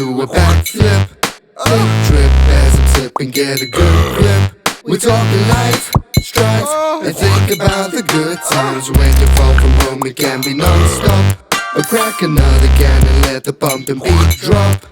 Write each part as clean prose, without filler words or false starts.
do a backflip. Trip as I'm sipping, get a good grip. We're talking life, strife, and think about the good times. When you fall from home, it can be non-stop. Or crack another can and let the bumping beat drop.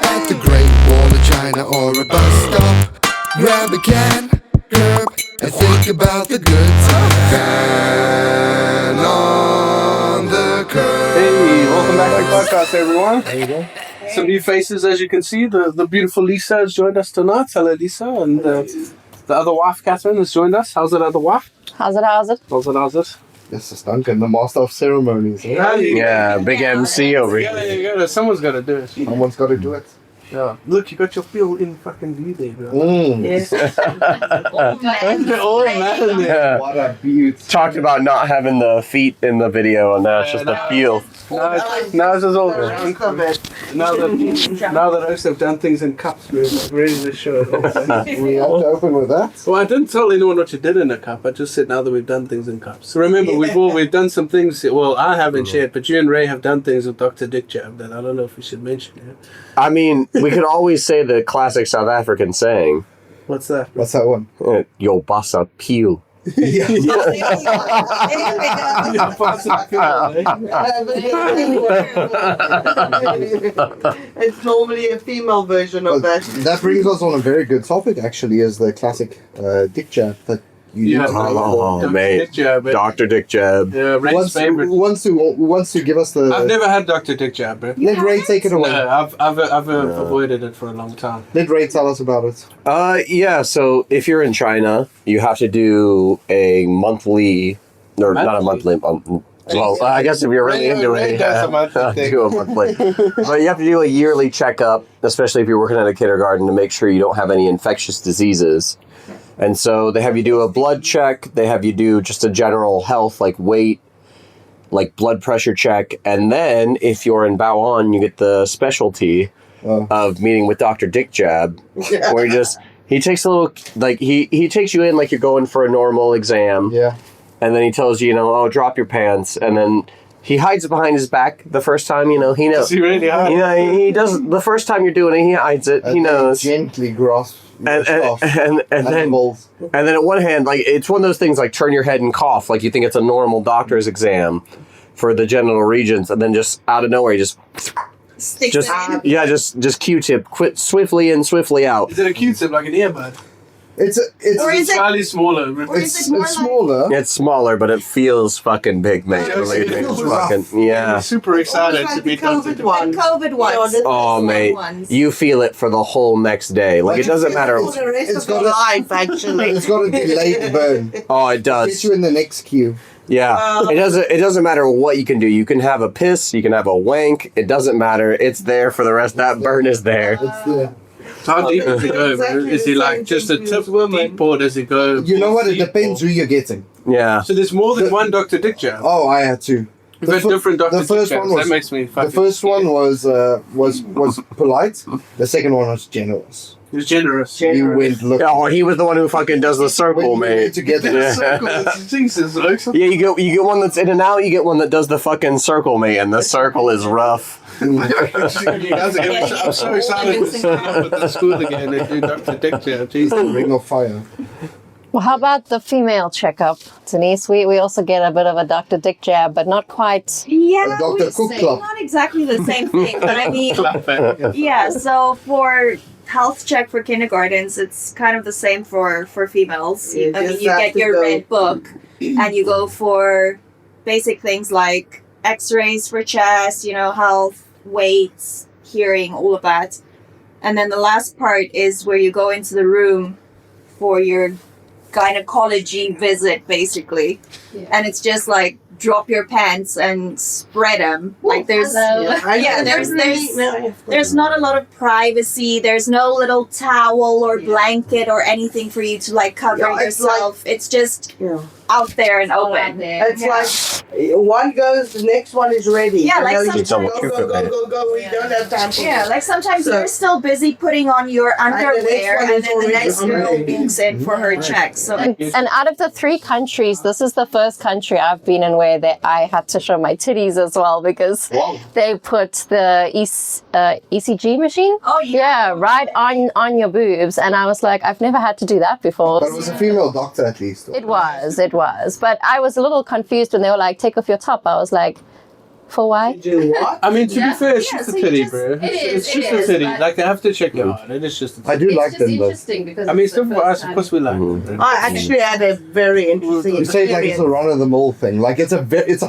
At the Great Wall of China or a bus stop, grab a can, curb, and think about the good times. Fan on the curb. Hey, welcome back to the podcast, everyone. There you go. Some new faces, as you can see. The beautiful Lisa has joined us tonight. Hello, Lisa. And the other wife, Catherine, has joined us. How's it, other wife? How's it? How's it? This is Duncan, the master of ceremonies. Yeah, big MC over here. Yeah, someone's got to do it. Someone's got to do it. Yeah. Look, you got your feel in fucking view there, bro. Yes. Oh, man. Yeah. What a beaut. Talked about not having the feet in the video, and now it's just the feel. Now it's just all around. Now that I have done things in cups, we're ready to show it. We have to open with that. Well, I didn't tell anyone what you did in a cup. I just said now that we've done things in cups. So remember, we've done some things. Well, I haven't shared, but you and Ray have done things with Dr. Dick Jab that I don't know if we should mention. Yeah? I mean, we could always say the classic South African saying, What's that? What's that one? "Yo bassa peel." It's normally a female version of that. That brings us on a very good topic, actually, is the classic dick jab that you Yeah. use. Oh, mate. Dick Jab. Dr. Dick Jab. Yeah, Ray's favorite. Who wants to give us the... I've never had Dr. Dick Jab, bro. Let Ray take it away. No, I've avoided it for a long time. Let Ray tell us about it. Yeah, so if you're in China, you have to do a monthly, or not a monthly, well, I guess if you're really into it, do a monthly. But you have to do a yearly checkup, especially if you're working at a kindergarten, to make sure you don't have any infectious diseases. And so they have you do a blood check, they have you do just a general health, like weight, like blood pressure check, and then if you're in Bao'an, you get the specialty of meeting with Dr. Dick Jab, where he takes a little, like, he takes you in like you're going for a normal exam. Yeah. And then he tells you, drop your pants. And then he hides it behind his back the first time, he knows. Does he really hide? He does, the first time you're doing it, he hides it, he knows. Gently grasp And then at one hand, like, it's one of those things like turn your head and cough, like you think it's a normal doctor's exam for the genital regions, and then just out of nowhere, you just Q-tip, quit swiftly in, swiftly out. Is it a Q-tip like an earbud? It's slightly smaller. It's smaller. It's smaller, but it feels fucking big, mate. Believe me, it's fucking, yeah. I'm super excited to be done. COVID one. COVID ones. Oh, mate, you feel it for the whole next day. Like, it doesn't matter. For the rest of your life, actually. It's got a delayed burn. Oh, it Get does. you in the next queue. Yeah, it doesn't matter what you can do. You can have a piss, you can have a wank. It doesn't matter. It's there for the rest. That burn is there. It's there. How deep does it go? Exactly Is he like just a tip deep, or does it go? You know what? It deep, depends or- who you're getting. Yeah. So there's more than one Dr. Dick Jab. Oh, I had two. We've had different Dr. The Dick first Jabs. one was That makes me fucking the first one was polite. The second one was generous. He was generous. You went look. Oh, he was the one who fucking does the circle, mate. Together. Yeah. Jesus, Luke. Yeah, you get one that's in and out. You get one that does the fucking circle, mate, and the circle is rough. I'm so excited to start up at the school again and do Dr. Dick Jab. Jesus. Ring of fire. Well, how about the female checkup, Denise? We also get a bit of a Dr. Dick Jab, but not quite. Yeah, Dr. we Cook say Club. not exactly the same thing, but I mean, Clap it. yeah. So for health check for kindergartens, it's kind of the same for females. You I mean, just you have get to your go. red book, and you go for basic things like X-rays for chest, health, weights, hearing, all of that, and then the last part is where you go into the room for your gynecology visit, basically. And it's just like drop your pants and spread them. Like there's there's not a lot of privacy. There's no little towel or blanket or anything for you to like cover Yeah, it's yourself. It's just out there and open. It's like one goes, the next one is ready. Yeah, You like know, you sometimes- go. We don't have time for Yeah, like sometimes So- you're still busy putting on your the next underwear, one and is then the already next girl hungry. walks in for her check. So And out of the 3 countries, this is the first country I've been in where I had to show my titties as well because they put the ECG machine. Oh, yeah. right on your boobs, and I was like, I've never had to do that before. But it was a female doctor at least. It was, but I was a little confused when they were like, "Take off your top." I was like, "For why?" Do what? I mean, to be fair, it's just a so you titty, just- bro. it is, It's just it a is, titty. but- Like, I have to check it out. It is just a I titty. do like them though. because I mean, still for us, of course, we like it. I actually had a very interesting You say it like it's a experience. run of the mill thing. Like it's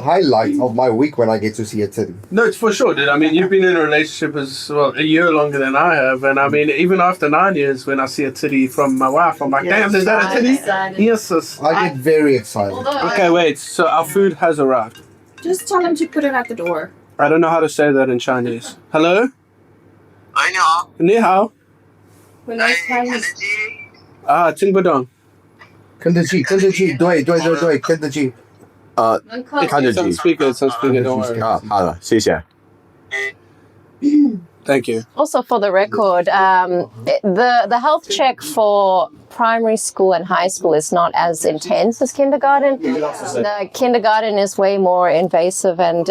a highlight of my week when I get to see a titty. No, it's for sure, dude. I mean, you've been in a relationship as well a year longer than I have, and I mean, even after 9 years, when I see a titty from my wife, I'm like, damn, is that a titty? Yes, sis. I get very excited. Okay, wait. So our food has arrived. just tell him to put it at the door. I don't know how to say that in Chinese. Hello? 喂，你好，你好。When 哎 I，肯 time 德基，听不懂。跟着去，对，跟着去。看着 It's on 机 speaker, it's on speaker, don't worry. 啊，好了，谢谢。 Thank you. Also, for the record, the health check for primary school and high school is not as intense as kindergarten. The kindergarten is way more invasive and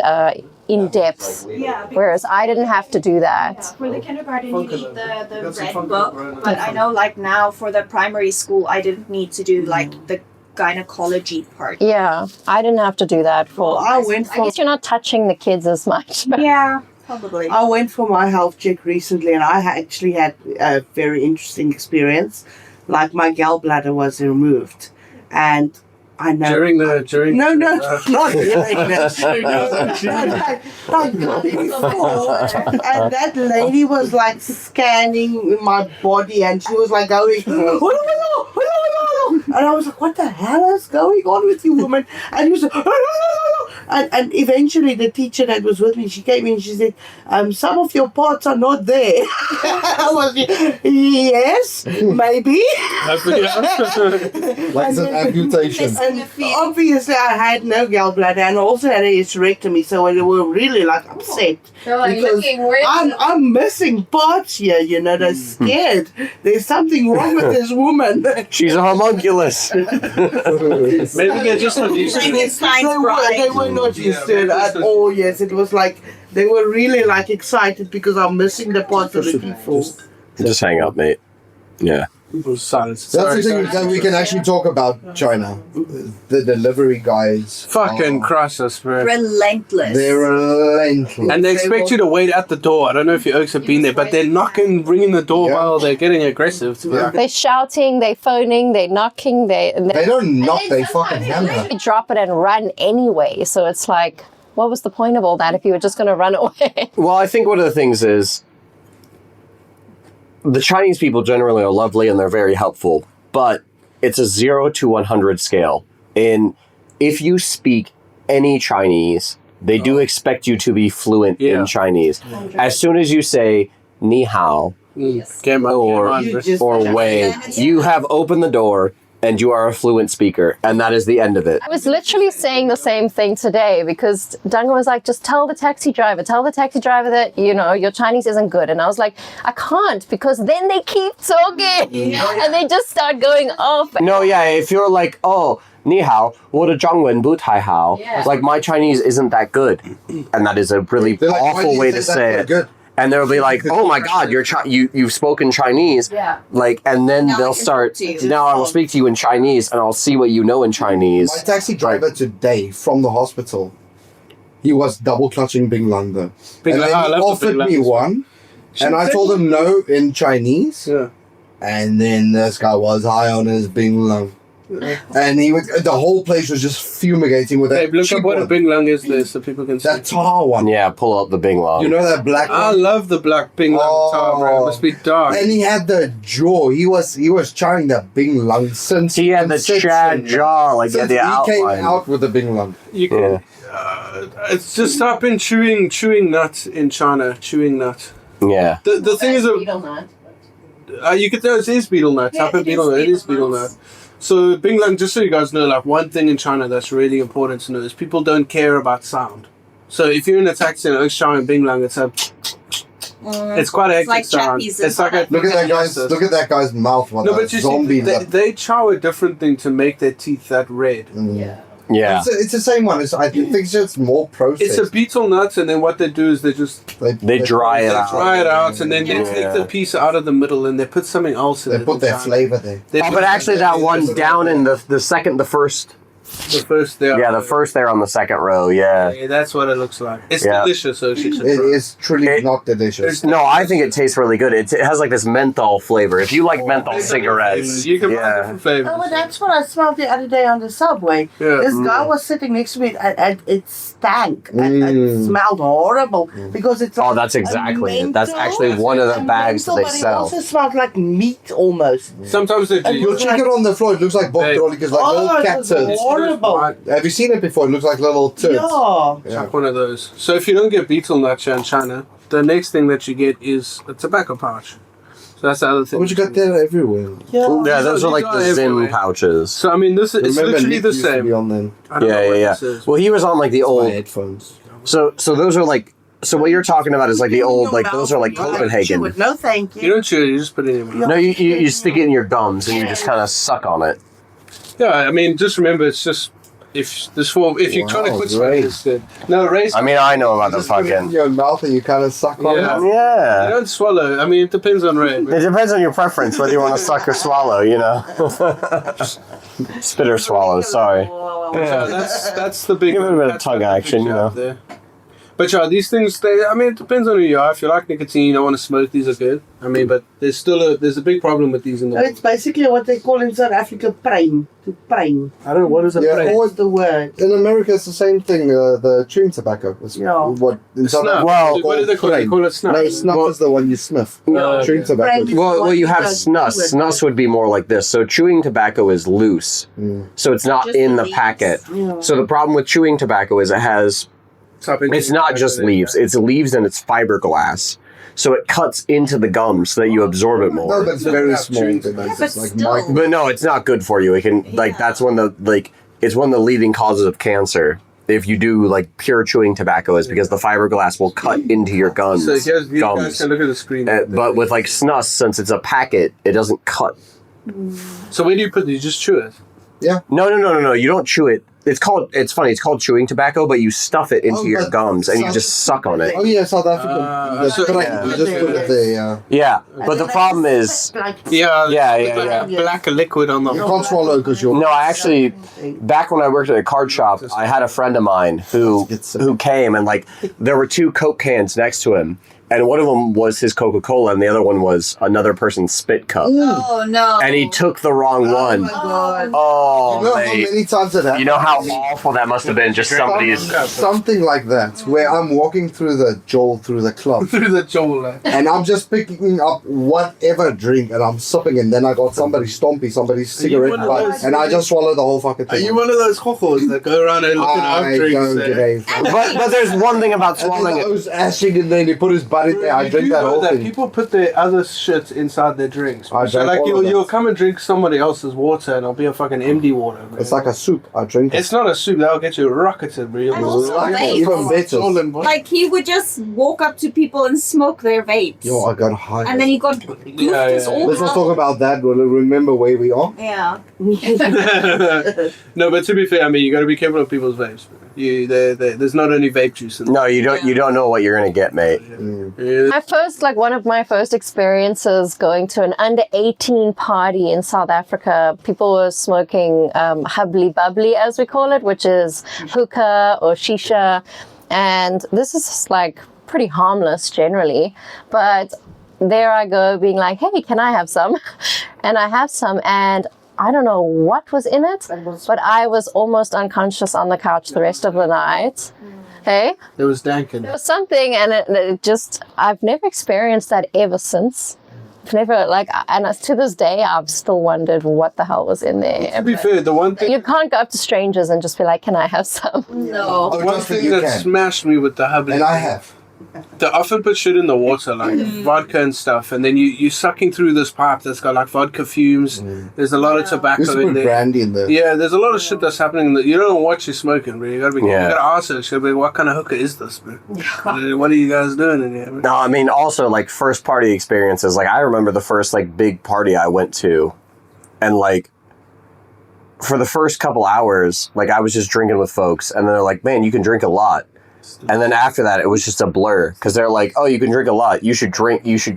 in depth, Yeah, whereas I didn't have to do that. for the kindergarten you need the red book, but I know like now for the primary school I didn't need to do like the gynecology part. Yeah, I didn't have to do that for. I went I for guess you're not touching the kids as much. Yeah, probably. I went for my health check recently, and I actually had a very interesting experience. Like my gallbladder was removed, and I know. During no, not during that. Like before. And that lady was like scanning my body, and she was like going, and I was like, what the hell is going on with you, woman? And he was like, and eventually the teacher that was with me, she came in and she said, some of your parts are not there. I was like, yes, maybe. Like it's an amputation. And obviously I had no gallbladder and also had a hysterectomy, so they were really like upset. Because I'm missing parts here, you know, they're scared. There's something wrong with this woman. She's a homunculus. Maybe they're just not used to it. They were not used to it at all, yes. It was like they were really like excited because I'm missing the parts of the people. Just hang up, mate. Yeah. Silence. That's Sorry, the thing sorry. that we can actually talk about China. The delivery guys. Fucking crisis, bro. Relentless. They're relentless. And they expect you to wait at the door. I don't know if you oaks have been there, but they're knocking, ringing the doorbell. They're getting aggressive. To be like, They're shouting, they're phoning, they're knocking, They don't knock, they fucking hammer. they drop it and run anyway. So it's like, what was the point of all that if you were just going to run away? Well, I think one of the things is the Chinese people generally are lovely and they're very helpful, but it's a 0 to 100 scale. And if you speak any Chinese, they do expect you to be fluent in Chinese. As soon as you say ni hao Game on, or game on, You bro. just- or wei, you have opened the door and you are a fluent speaker, and that is the end of it. I was literally saying the same thing today because Dunga was like, just tell the taxi driver that, you know, your Chinese isn't good. And I was like, I can't because then they keep talking and they just start going off. No, yeah, if you're like, oh, ni hao, 我的中文不太好, Yeah. like my Chinese isn't that good, and that is a really They're like, why awful do you way say to that say so it. good? And they'll be like, oh my God, you've spoken Chinese. Yeah. Like, and then Now I they'll can start, talk to you. now I will speak to you in Chinese and I'll see what you know in Chinese. My taxi driver today from the hospital, he was double clutching Bing Lang though. Bing And Lang, then I he love the offered Bing Lang me as well. one, and I told him no in Chinese. Yeah. And then this guy was high on his Bing Lang. And he would, the whole place was just fumigating with that Hey, look cheap up what a one. Bing Lang is there so people can see. That tar one. Yeah, pull out the Bing Long. You know that black I one? love the black Bing Lang tar, bro. It must be dark. And he had the jaw. He was trying the Bing Lang since he had the inception. Chad jaw, like Since the he came outline. out with the Bing Lang. You can, it's just type in chewing nut in China. Chewing nut. Yeah. The thing is, you could know it is beetle nut. Type in beetle nut. It is beetle nut. So Bing Lang, just so you guys know, like one thing in China that's really important to know is people don't care about sound. So if you're in a taxi and it's showing Bing Lang, it's quite a hectic like sound. chappies It's like a Look at that guy's mouth. no, but you zombie. see, they chow a different thing to make their teeth that red. Yeah. It's the same one. I think it's just more processed. It's a beetle nut, and then what they do is they Dry it out. dry it out, and then they take the piece out of the middle, and they put something else in it. They put their flavor there. But actually, that one down in the first. The first there. Yeah, the first there on the second row. Yeah. That's what it looks like. It's Yeah. delicious, so she should It try. is truly not delicious. No, I think it tastes really good. It has like this menthol flavor. If you like menthol cigarettes, You can buy different flavors. Oh, well, that's what I smelled the other day on the subway. Yeah. This guy was sitting next to me and it stank. And it smelled horrible because it's Oh, that's exactly it. That's actually one of the bags that they but sell. It also smelled like meat almost. Sometimes they do. You'll check it on the floor. It looks like bok because like little it cat was turds. horrible. Have you seen it before? It looks like little turds. Yeah. It's like one of those. So if you don't get beetle nut in China, the next thing that you get is a tobacco pouch. So that's the other thing. But you got that everywhere. Yeah, those are like These the are Zin everywhere. pouches. So I mean, it's literally Nick the used to be same. on them. I don't know what this is. Well, he was on like the My old. headphones. So those are like. So what you're talking about is like the old, like those are like Chew Copenhagen. it. No, thank You you. don't chew it, you just put it in your mouth. No, you stick it in your gums and you just kind of suck on it. Yeah, I mean, just remember, it's just if you're trying to Wow, quit great. smoking, it's good. No, race. I mean, I know about the Just put it in fucking. your mouth and you kind of suck on Yeah. it. You Yeah. don't swallow. I mean, it depends on Ray. It depends on your preference whether you want to suck or swallow. You know. Spit or swallow. Sorry. So that's the big. Give it a bit of that's tongue the big action, you job know. there. But yeah, these things. I mean, it depends on who you are. If you like nicotine, you don't want to smoke. These are good. I mean, but there's a big problem with these in the world. It's basically what they call in South Africa prime. To prime. I don't know what is a Yeah, brain. or What's the word? in America, it's the same thing. The chewing tobacco. It's Yeah. what in South Snuff. Africa. Well, what do they call it? They call it snuff. No, snuff is the one you sniff. No, Chewing okay. tobacco. Brain- Well, you have Don't snus. do it. Snus would be more like this. So chewing tobacco is loose, so it's not Just in the the leaves. packet. Yeah. So the problem with chewing tobacco is it has. It's not just leaves. It's leaves and it's fiberglass. So it cuts into the gum so that you absorb it No, more. but it's very small. chewing It's but like still. micro. But no, it's not good for you. It can like that's one of the it's one of the leading causes of cancer. If you do like pure chewing tobacco, is because the fiberglass will cut into your gums. So you guys gums. can look at the screen. But with like snus, since it's a packet, it doesn't cut. So where do you put it? You just chew it. No. You don't chew it. It's funny. It's called chewing tobacco, but you stuff it into Oh, your but gums and you South- just suck on it. Oh yeah, South Africa. That's so- correct. yeah. You just put it there. Yeah, but the problem is, Yeah. Yeah. Black liquid on the. You can't swallow because you're. no, I actually, back when I worked at a card shop, I had a friend of mine who came and like there were two Coke cans next to him, and one of them was his Coca-Cola, and the other one was another person's spit cup, Oh no. and he took the wrong one. God. Oh, You know how mate. many times it happened? You know how awful that must have been. Just somebody's. Something like that, where I'm walking through the club, Through the jaw. and I'm just picking up whatever drink, and I'm sipping, and then I got somebody's cigarette one of butt, those- and I just swallow the whole fucking Are thing. you one of those chocos that go around and looking up I drinks? don't give a fuck. But there's one thing about And swallowing then I it. was ashing, and then he put his butt in there. I You drink do that know whole that thing. people put their other shit inside their drinks. I So drank like all of you'll that. come and drink somebody else's water and it'll be a fucking empty water. Man. It's like a soup. I drink it. It's not a soup. That'll get you rocketed, bro. And also Like, vapes. even better. Stolen, boy. Like he would just walk up to people and smoke their vapes. Yo, I got high. And then he got goofed Yeah, us yeah. all Let's not out. talk about that. We'll remember where we are. Yeah. No, but to be fair, I mean, you got to be careful of people's vapes. There's not only vape juice in No, you don't. You don't know what you're gonna get, mate. Yeah. One of my first experiences going to an under 18 party in South Africa, people were smoking hubbly bubbly, as we call it, which is hookah or shisha. And this is like pretty harmless generally. But there I go being like, hey, can I have some? And I have some, and I don't know what was in it, but I was almost unconscious on the couch the rest of the night. Hey? There was dank in There it. was something, and it just, I've never experienced that ever since. I've never, and to this day, I've still wondered what the hell was in there. To be fair, the one thing You can't go up to strangers and just be like, can I have some? No. the Oh, one just thing you that can. smashed me with the hubbly, And I have. They often put shit in the water, like vodka and stuff, and then you're sucking through this pipe that's got like vodka fumes. There's a lot of tobacco Used to in put there. brandy in there. Yeah, there's a lot of shit that's happening. You don't know what you're smoking, bro. You gotta ask her. She'll be, what kind of hookah is this, bro? What are you guys doing in here, bro? No, I mean, also, like, first party experiences. Like, I remember the first, like, big party I went to, and, like, for the first couple hours, like, I was just drinking with folks, and they're like, man, you can drink a lot. And then after that, it was just a blur, because they're like, oh, you can drink a lot. You should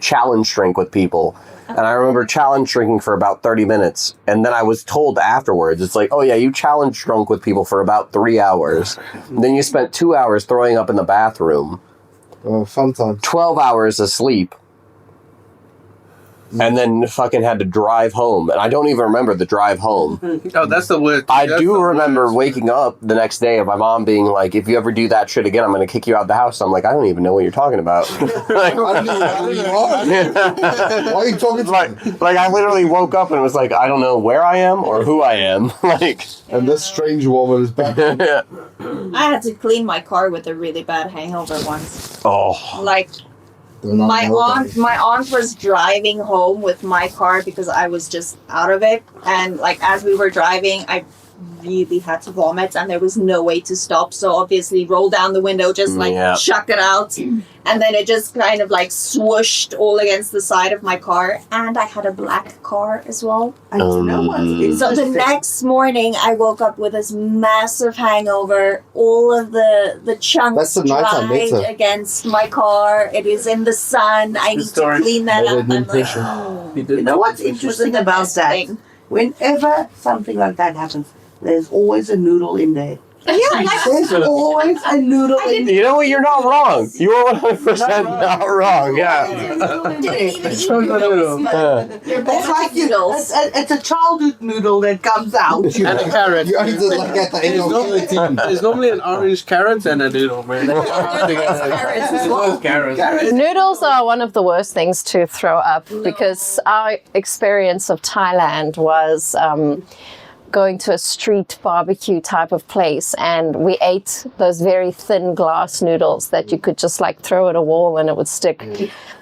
challenge drink with people. And I remember challenge drinking for about 30 minutes. And then I was told afterwards, it's like, oh yeah, you challenge drunk with people for about 3 hours. And then you spent 2 hours throwing up in the bathroom. Oh, fun time. 12 hours of sleep. And then fucking had to drive home. And I don't even remember the drive home. Oh, that's the word. I do remember waking up the next day and my mom being like, if you ever do that shit again, I'm going to kick you out of the house. I'm like, I don't even know what you're talking about. I don't know who you are. Why are you talking to me? Like, I literally woke up and was like, I don't know where I am or who I am. Like, and this strange woman is back. I had to clean my car with a really bad hangover once. Oh. Like, my aunt was driving home with my car because I was just out of it, and like as we were driving, I really had to vomit, and there was no way to stop. So obviously, roll down the window, just like chuck it out, and then it just kind of like swooshed all against the side of my car, and I had a black car as well. I don't know what's So the next morning, I woke up with this massive hangover. All of the chunks dried against my car. It is in the sun. I need to clean that up. I'm like, oh. You know what's interesting about that? Whenever something like that happens, there's always a noodle in there. Yeah, there's always a noodle in there. You know what? You're not wrong. You are 100% not wrong. Yeah. It's like it's a childhood noodle that comes out. And a carrot. You only just look at the end of There's normally an orange carrot and a noodle, man. Carrots. Noodles are one of the worst things to throw up because our experience of Thailand was going to a street barbecue type of place, and we ate those very thin glass noodles that you could just like throw at a wall and it would stick.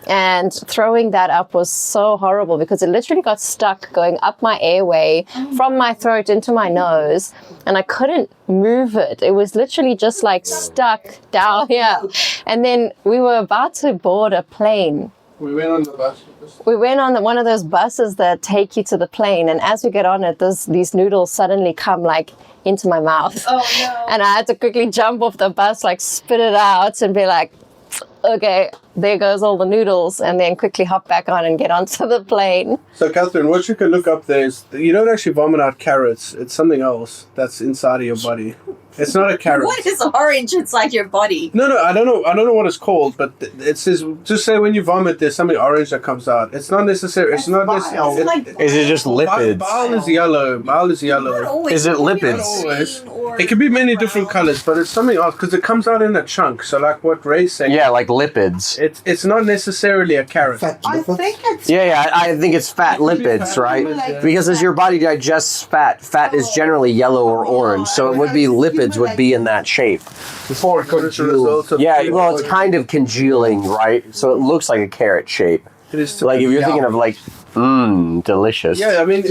And throwing that up was so horrible because it literally got stuck going up my airway from my throat into my nose, and I couldn't move it. It was literally just like stuck down here. And then we were about to board a plane. We went on the bus. We went on one of those buses that take you to the plane, and as we get on it, these noodles suddenly come like into my mouth. Oh no. And I had to quickly jump off the bus, like spit it out and be like, okay, there goes all the noodles, and then quickly hop back on and get onto the plane. So, Catherine, what you can look up there is you don't actually vomit out carrots. It's something else that's inside of your body. It's not a carrot. What is orange inside your body? No, I don't know what it's called, but it says just say when you vomit, there's something orange that comes out. It's not necessary. It's not necessary. Is it just lipids? Bile is yellow. Is it lipids? Not always. It can be many different colors, but it's something else because it comes out in a chunk. So, like what Ray's saying. Yeah, like lipids. It's not necessarily a carrot. I think it's I think it's fat lipids, right? Because as your body digests fat is generally yellow or orange, so it would be lipids would be in that shape. Before it congeals. Yeah, well, it's kind of congealing, right? So it looks like a carrot shape. It is like if you're thinking of like, delicious. Yeah, I mean,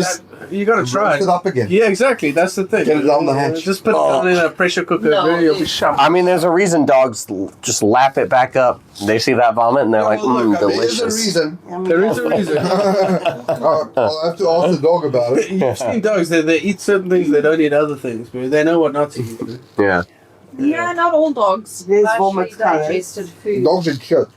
you gotta try it up again. Yeah, exactly. That's the thing. Get it down the hatch. Just put it down in a pressure cooker. You'll be shocked. I mean, there's a reason dogs just lap it back up. They see that vomit and they're like, delicious. There is a reason. I'll have to ask the dog about it. You've seen dogs, they eat certain things, they don't eat other things, but they know what not to eat. Yeah. Yeah, not all dogs. There's vomit digested food. Dogs and shit.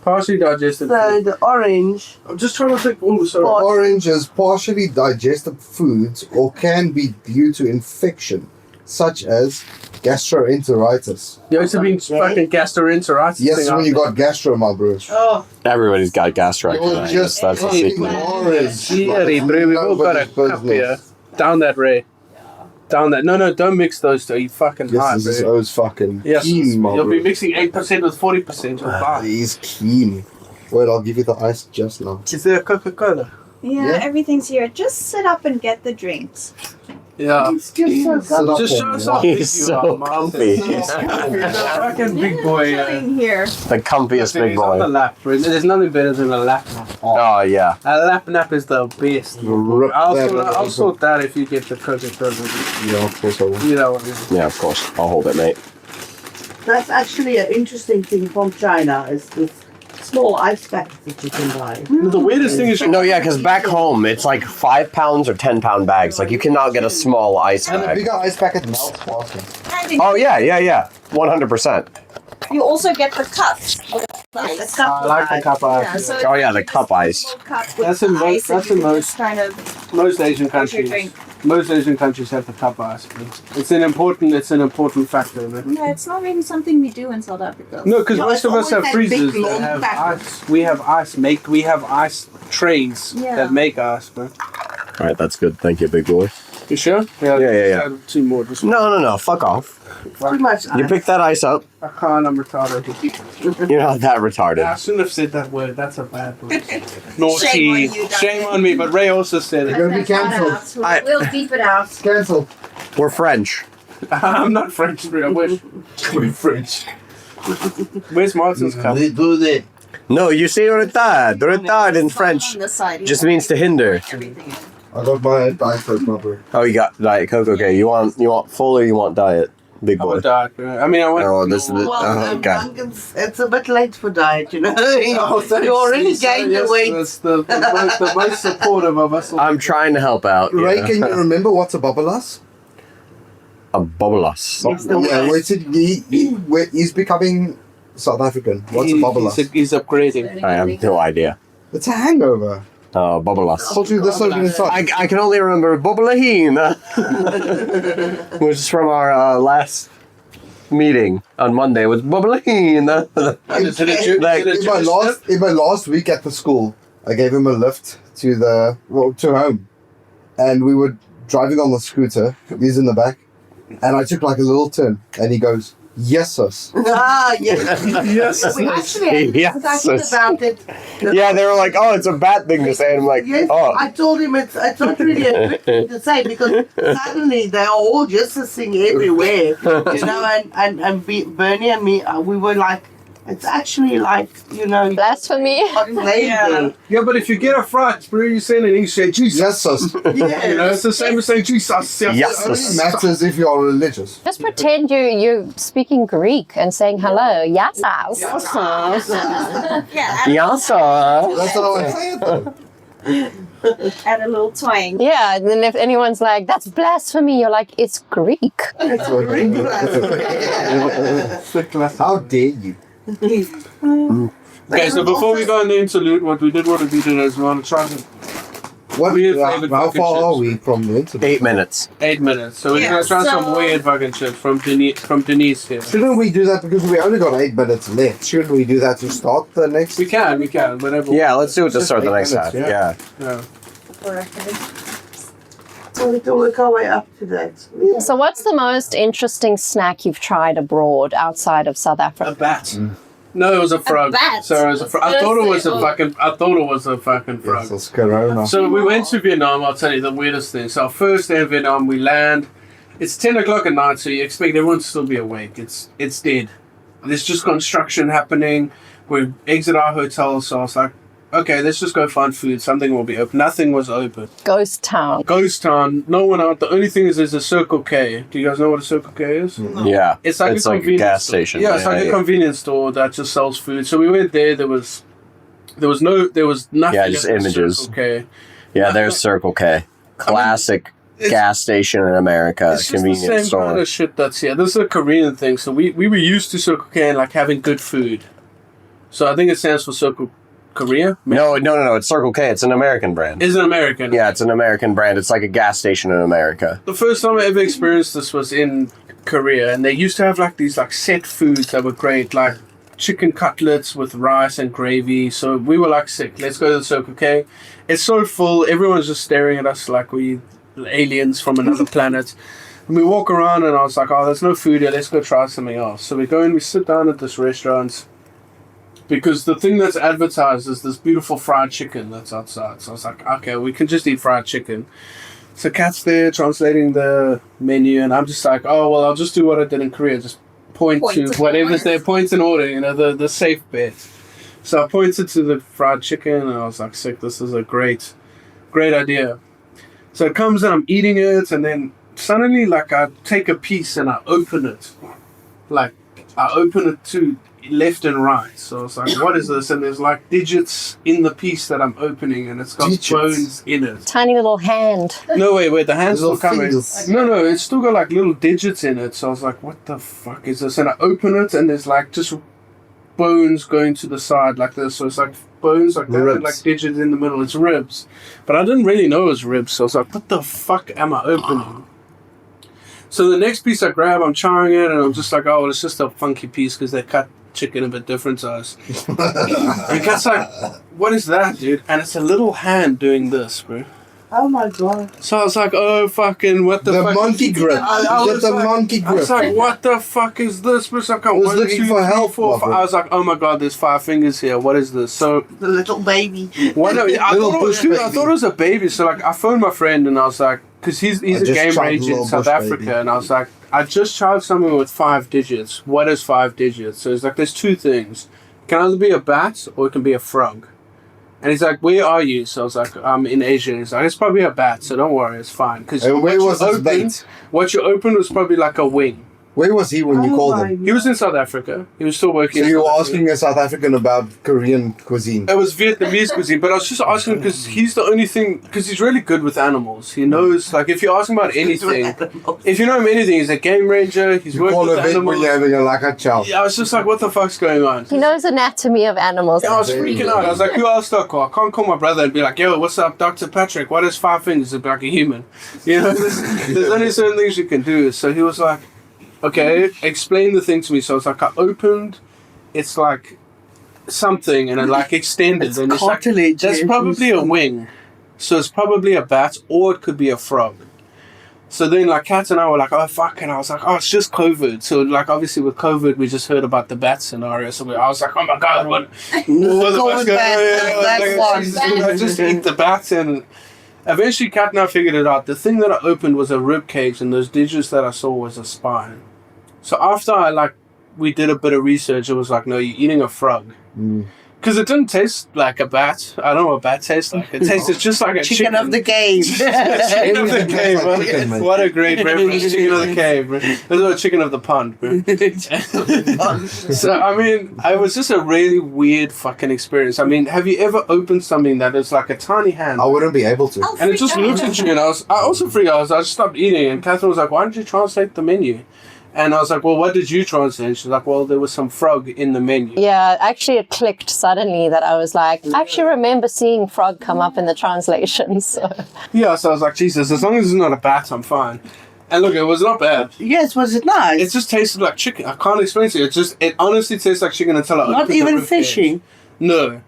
Partially digested food. the orange. I'm just trying to think. Oh, sorry. Orange is partially digested foods or can be due to infection, such as gastroenteritis. You used to be fucking gastroenteritis. Yes, when you got gastro, my bro. Oh. Everybody's got gastroenteritis. That's a secret. Orange. Yeah, bro, we've all got a cup here. Down that, Ray. Down that. No, don't mix those two. You fucking hot, Yes, this is bro. O's fucking Yes, keen, my you'll bro. be mixing 8% with 40%. You'll buy. He's keen. Wait, I'll give you the ice just now. Is there a Coca-Cola? Yeah, Yeah. everything's here. Just sit up and get the drinks. Yeah. It's just so comfortable. Just show us how He's big you so are, man. comfy. He's a fucking big boy. Chilling here. The comfiest big He's on the boy. lap. There's nothing better than a lap nap. Oh yeah. A lap nap is the best. Rip that I'll up. sort that if you get the Coca-Cola. Yeah, of course I will. You know what I mean. Yeah, of course. I'll hold it, mate. That's actually an interesting thing from China is this small ice packs that you can buy. The weirdest thing is No, yeah, because back home it's like 5 pounds or 10-pound bags. Like you cannot get a small ice And the bag. bigger ice packet melts faster. And Oh yeah. 100%. you also get the cups. Nice. I like the cup Yeah, ice. so Oh yeah, the cup ice. cup with That's in the most- ice and that's in you most- just kind of Most Asian What's your countries. drink? Most Asian countries have the cup ice. It's an important factor. Man. yeah, it's not really something we do in South Africa. No, because No, most it's of us always have that freezers big, that long have packet. ice. We have ice trays Yeah. that make ice, man. All right, that's good. Thank you, big boy. You sure? Yeah. just add 2 more. Just No. Fuck off. Too much You ice. pick that ice up. I can't. I'm retarded. You're not that I retarded. shouldn't have said that word. That's a bad word. Shame Naughty. on you, Duncan. Shame on me. But Ray also said it. You're gonna be cancelled. I- We'll beep it out. Cancelled. We're French. I'm not French. I wish. We're French. Where's Martin's cup? do that. No, you say retard. Retard in French On the side, just means to hinder. everything. I got my Diet Coke, my bro. Oh, you got Diet Coke. Okay, you want full or you want diet, big I'm boy? a dark. I mean, I went. Oh, this is it. Well, Okay. Duncan's, it's a bit late for diet, you know. Oh, thanks. you already Lisa. gained the Yes, weight. That's the most supportive of us. I'm trying to help out. Ray, Yeah. can you remember what's a bubbelas? A bubblus. It's the Yeah, worst. he's becoming South African. What's a bubbelas? He's upgrading. I have no idea. It's a hangover. Oh, bubblus. Told you this over inside. I can only remember Bubblaheen, which is from our last meeting on Monday. Was Bubblaheen. In my last week at the school, I gave him a lift to home, and we were driving on the scooter. He's in the back, and I took like a little turn, and he goes, "Yes, sis." Ah, yes. Yes. We actually Yes. had discussions about it. Yeah, they were like, "Oh, it's a bad thing to say," and I'm like, Yes, "Oh." I told him it's not really a good thing to say because suddenly they are all just singing everywhere, you know. And Bernie and me, we were like, it's actually like, you know, Blasphemy. hot lady. Yeah. Yeah, but if you get a fright, bro, you say in English, say Jesus. Yes, sis. Yeah. You know, it's the same as saying Jesus. It Yes. only matters if you are religious. Just pretend you're speaking Greek and saying hello. Yes. Yeah, Yeah, sir. That's what I was saying. Though. add a little twang. Yeah, and then if anyone's like, that's blasphemy, you're like, it's Greek. That's what How dare you? Okay, so before we go on the interlude, what we did is we want to try some What? Weird flavored How fucking far are chips. we from the internet? 8 minutes. 8 minutes. So we're Yeah, going to try some so- weird fucking shit from Denise here. Shouldn't we do that because we only got 8 minutes left? Shouldn't we do that to start the next? We can, whatever. Yeah, let's do it to Just start the 8 next minutes, half. yeah. Yeah. Yeah. So we can work our way up to that. So, what's the most interesting snack you've tried abroad outside of South A Africa? bat. No, it was a frog. bat? So it was a frog. I thought it was a fucking frog. Yes, it's Corona. So we went to Vietnam, I'll tell you the weirdest thing. So our first day in Vietnam, we land. It's 10 o'clock at night, so you expect everyone to still be awake. It's dead. There's just construction happening. We exit our hotel, so I was like, okay, let's just go find food. Something will be open. Nothing was open. Ghost town. Ghost town, no one out. The only thing is there's a Circle K. Do you guys know what a Circle K is? Yeah. It's like a convenience gas store. station. Yeah, it's like a convenience store that just sells food. So we went there. There was nothing. Yeah, just at the images. Circle K. Yeah, there's Circle K. Classic it's- gas station in America. It's just the Convenience same store. kind of shit that's here. This is a Korean thing. So we were used to Circle K and like having good food. So I think it stands for Circle Korea. No. It's Circle K. It's an American brand. Is it American? Yeah, it's an American brand. It's like a gas station in America. The first time I ever experienced this was in Korea, and they used to have like these like set foods that were great, like chicken cutlets with rice and gravy. So we were like, sick. Let's go to the Circle K. It's so full. Everyone's just staring at us like we aliens from another planet. And we walk around, and I was like, oh, there's no food here. Let's go try something else. So we go and we sit down at this restaurant. Because the thing that's advertised is this beautiful fried chicken that's outside. So I was like, okay, we can just eat fried chicken. So Kat's there translating the menu, and I'm just like, oh, well, I'll just do what I did in Korea. Just point to whatever's there, point in order, you know, the safe bet. So I pointed to the fried chicken, and I was like, sick, this is a great idea. So it comes and I'm eating it, and then suddenly, like, I take a piece and I open it. Like, I open it to left and right. So it's like, what is this? And there's like digits in the piece that I'm opening, and it's got bones in it. Tiny little hand. No, wait, the hand's still Little coming. fingers. No, it's still got like little digits in it. So I was like, what the fuck is this? And I open it, and there's like just bones going to the side like this. So it's like bones like that, and like digits in the middle. It's ribs. But I didn't really know it was ribs. So I was like, what the fuck am I opening? So the next piece I grab, I'm charring it, and I'm just like, oh, well, it's just a funky piece because they cut chicken a bit different to us. And Kat's like, what is that, dude? And it's a little hand doing this, bro. Oh my god. So I was like, oh, fucking, what the fuck? The monkey grip. I Get was the like- monkey I was grip. like, what the fuck is this? Bro? So I was looking for help, four, Robert. I was like, oh my god, there's 5 fingers here. What is this? So The little baby. I Little thought, bush dude, I baby. thought it was a baby. So like, I phoned my friend and I was like, because he's a just game tried ranger in little South bush Africa, baby. and I was like, I just tried something with 5 digits. What is 5 digits? So he's like, there's 2 things. It can either be a bat or it can be a frog. And he's like, where are you? So I was like, I'm in Asia. And he's like, it's probably a bat, so don't worry, it's fine. Because And where was this bait? what you opened was probably like a wing. Where was he when you called him? He was in South Africa. He was still working. So in you were South Africa. asking a South African about Korean cuisine. It was Vietnamese cuisine, but I was just asking because he's the only thing, because he's really good with animals. He knows, like, if you ask him about anything, if you know him anything, he's a game ranger, he's You worked call with a vet when animals. you're having a laka chow. Yeah, I was just like, what the fuck's going on? He knows anatomy of animals. Yeah, I was freaking out. I was like, who else do I call? I can't call my brother and be like, yo, what's up, Dr. Patrick? What is 5 fingers? It'd be like a human. You know, there's only certain things you can do. So he was like, okay, explain the thing to me. So it's like, I opened, it's like something, and it like extended. It's and it's like, cartilage. that's probably a wing. So it's probably a bat, or it could be a frog. So then, like, Kat and I were like, oh, fuck. And I was like, oh, it's just COVID. So, like, obviously with COVID, we just heard about the bat scenario. So I was like, oh, my God, what the fuck's going on? Like, just eat the bat. And eventually, Kat and I figured it out. The thing that I opened was a rib cage, and those digits that I saw was a spine. So after we did a bit of research, it was like, no, you're eating a frog. Because it didn't taste like a bat. I don't know what a bat tastes like. It tasted just like a chicken. Chicken of the game. Chicken of the cave, like man. chicken, man. What a great reference. Chicken of the cave, bro. This is a chicken of the pond, bro. So, I mean, it was just a really weird fucking experience. I mean, have you ever opened something that is like a tiny hand? I wouldn't be able to. And it just looks at you, and I also freaked out. I just stopped eating, and Catherine was like, why don't you translate the menu? And I was like, well, what did you translate? She's like, well, there was some frog in the menu. Yeah, actually it clicked suddenly that I was like, I actually remember seeing frog come up in the translations. So. Yeah, so I was like, Jesus, as long as it's not a bat, I'm fine. And look, it was not bad. Yes, was it nice? It just tasted like chicken. I can't explain to you. It honestly tastes like chicken until I Not opened the even rib cage. fishy. No.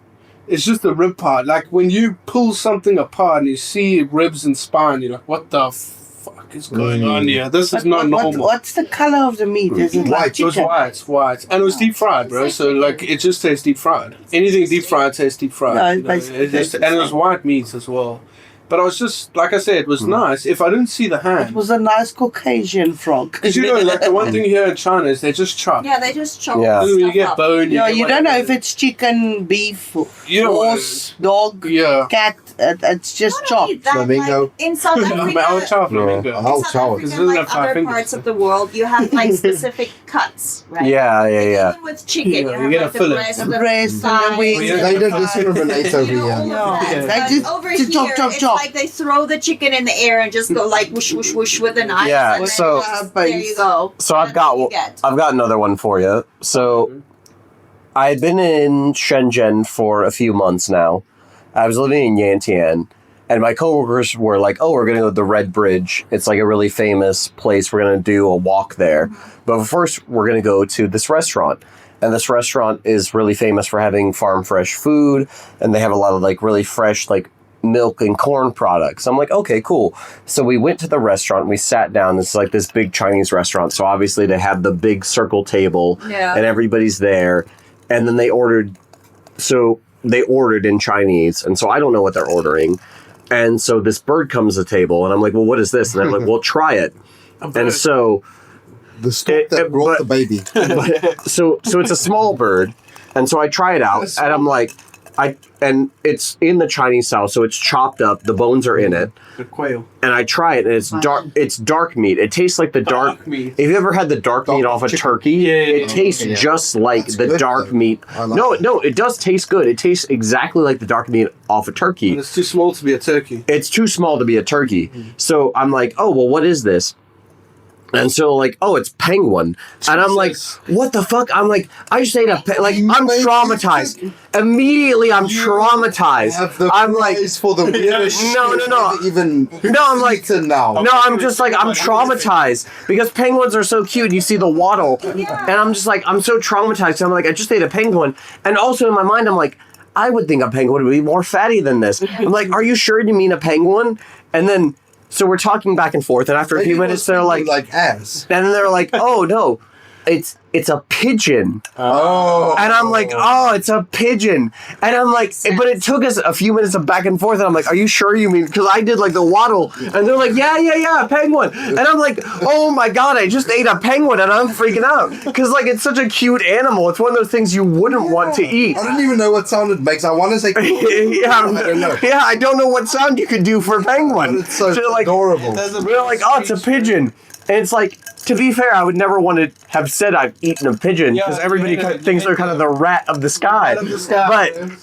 It's just the rib part. Like, when you pull something apart and you see ribs and spine, you're like, what the fuck is going on here? This is not normal. What's the color of the meat? Is it like It was chicken? white. And it was deep fried, bro. So, like, it just tastes deep fried. Anything deep fried tastes deep fried. No, you know? basically And it was white meat as well. But I was just, like I said, it was nice. If I didn't see the hand. It was a nice Caucasian frog. Because, you know, like, the one thing here in China is they just chop. Yeah, they just chop Yeah. stuff You get up. bone. Yeah, get you don't know whatever. if it's chicken, beef, You know what it horse, dog, Yeah. cat. It's just Not chopped. only that, Flamingo. like, in South Africa, I'll chop flamingo. I'll in South chow it. Africa, Because it doesn't like have 5 other fingers. parts of the world, you have like specific cuts, right? Yeah. Even with chicken, Yeah, you you have get a like the fillet. breast, The the breast and the thighs. wings. Yeah. They don't discriminate over You know, all here. of that. Yeah. But They just- over just here, chop, chop, it's chop. like they throw the chicken in the air and just go like whoosh, whoosh, whoosh with the knife. Yeah, and then so- just, there you go. So I've That's what got you get. I've got another one for you. So I had been in Shenzhen for a few months now. I was living in Yantian, and my coworkers were like, "Oh, we're gonna go to the Red Bridge. It's like a really famous place. We're gonna do a walk there. But first, we're gonna go to this restaurant." And this restaurant is really famous for having farm fresh food, and they have a lot of like really fresh like milk and corn products. I'm like, okay, cool. So we went to the restaurant, we sat down. It's like this big Chinese restaurant. So obviously they have the big circle table Yeah. and everybody's there. And then they ordered in Chinese. And so I don't know what they're ordering. And so this bird comes to the table, and I'm like, well, what is this? And I'm like, well, try it. And so The stork that brought the baby. so it's a small bird, and so I try it out, and I'm like, and it's in the Chinese style, so it's chopped up. The bones are in it. The quail. And I try it, and it's dark. It's dark meat. It tastes like the dark meat. Have you ever had the dark meat off a turkey? Yeah, it tastes just like That's the good, dark though. meat. I like No, it does taste good. It tastes exactly like the dark meat off a turkey. And it's too small to be a turkey. It's too small to be a turkey. So I'm like, oh well, what is this? And so like, oh, it's penguin, and I'm like, what the fuck? I'm like, I just ate a I'm traumatized. Immediately, I'm traumatized. I'm like, for the weirdest no. I'm like, now. no, I'm just like, I'm traumatized because penguins are so cute. You see the waddle, and I'm just like, I'm so traumatized. I'm like, I just ate a penguin, and also in my mind, I'm like, I would think a penguin would be more fatty than this. I'm like, are you sure you mean a penguin? And then. So we're talking back and forth, and after a few minutes, they're like ass. and then they're like, oh no, it's a pigeon. Oh. And I'm like, oh, it's a pigeon. And I'm like, but it took us a few minutes of back and forth, and I'm like, are you sure you mean? Because I did like the waddle, and they're like, yeah, penguin. And I'm like, oh my god, I just ate a penguin, and I'm freaking out because like it's such a cute animal. It's one of those things you wouldn't want to eat. I don't even know what sound it makes. I want to say. Yeah, I don't know. Yeah, I don't know what sound you could do for a penguin. But it's so like, adorable. We're like, oh, it's a pigeon. And it's like, to be fair, I would never want to have said I've eaten a pigeon because everybody thinks they're kind of the rat of the sky.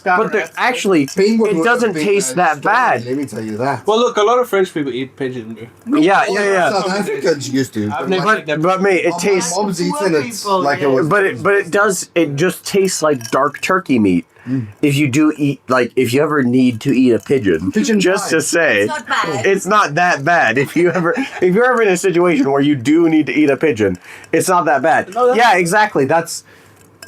But actually, it doesn't taste that bad. Let me tell you that. Well, look, a lot of French people eat pigeon, bro. Yeah. South Africans used to. But mate, it tastes. Mom's eaten it like it was. But it does. It just tastes like dark turkey meat. If you do eat, like, if you ever need to eat a pigeon, just to say, It's not bad. it's not that bad. If you're ever in a situation where you do need to eat a pigeon, it's not that bad. Yeah, exactly.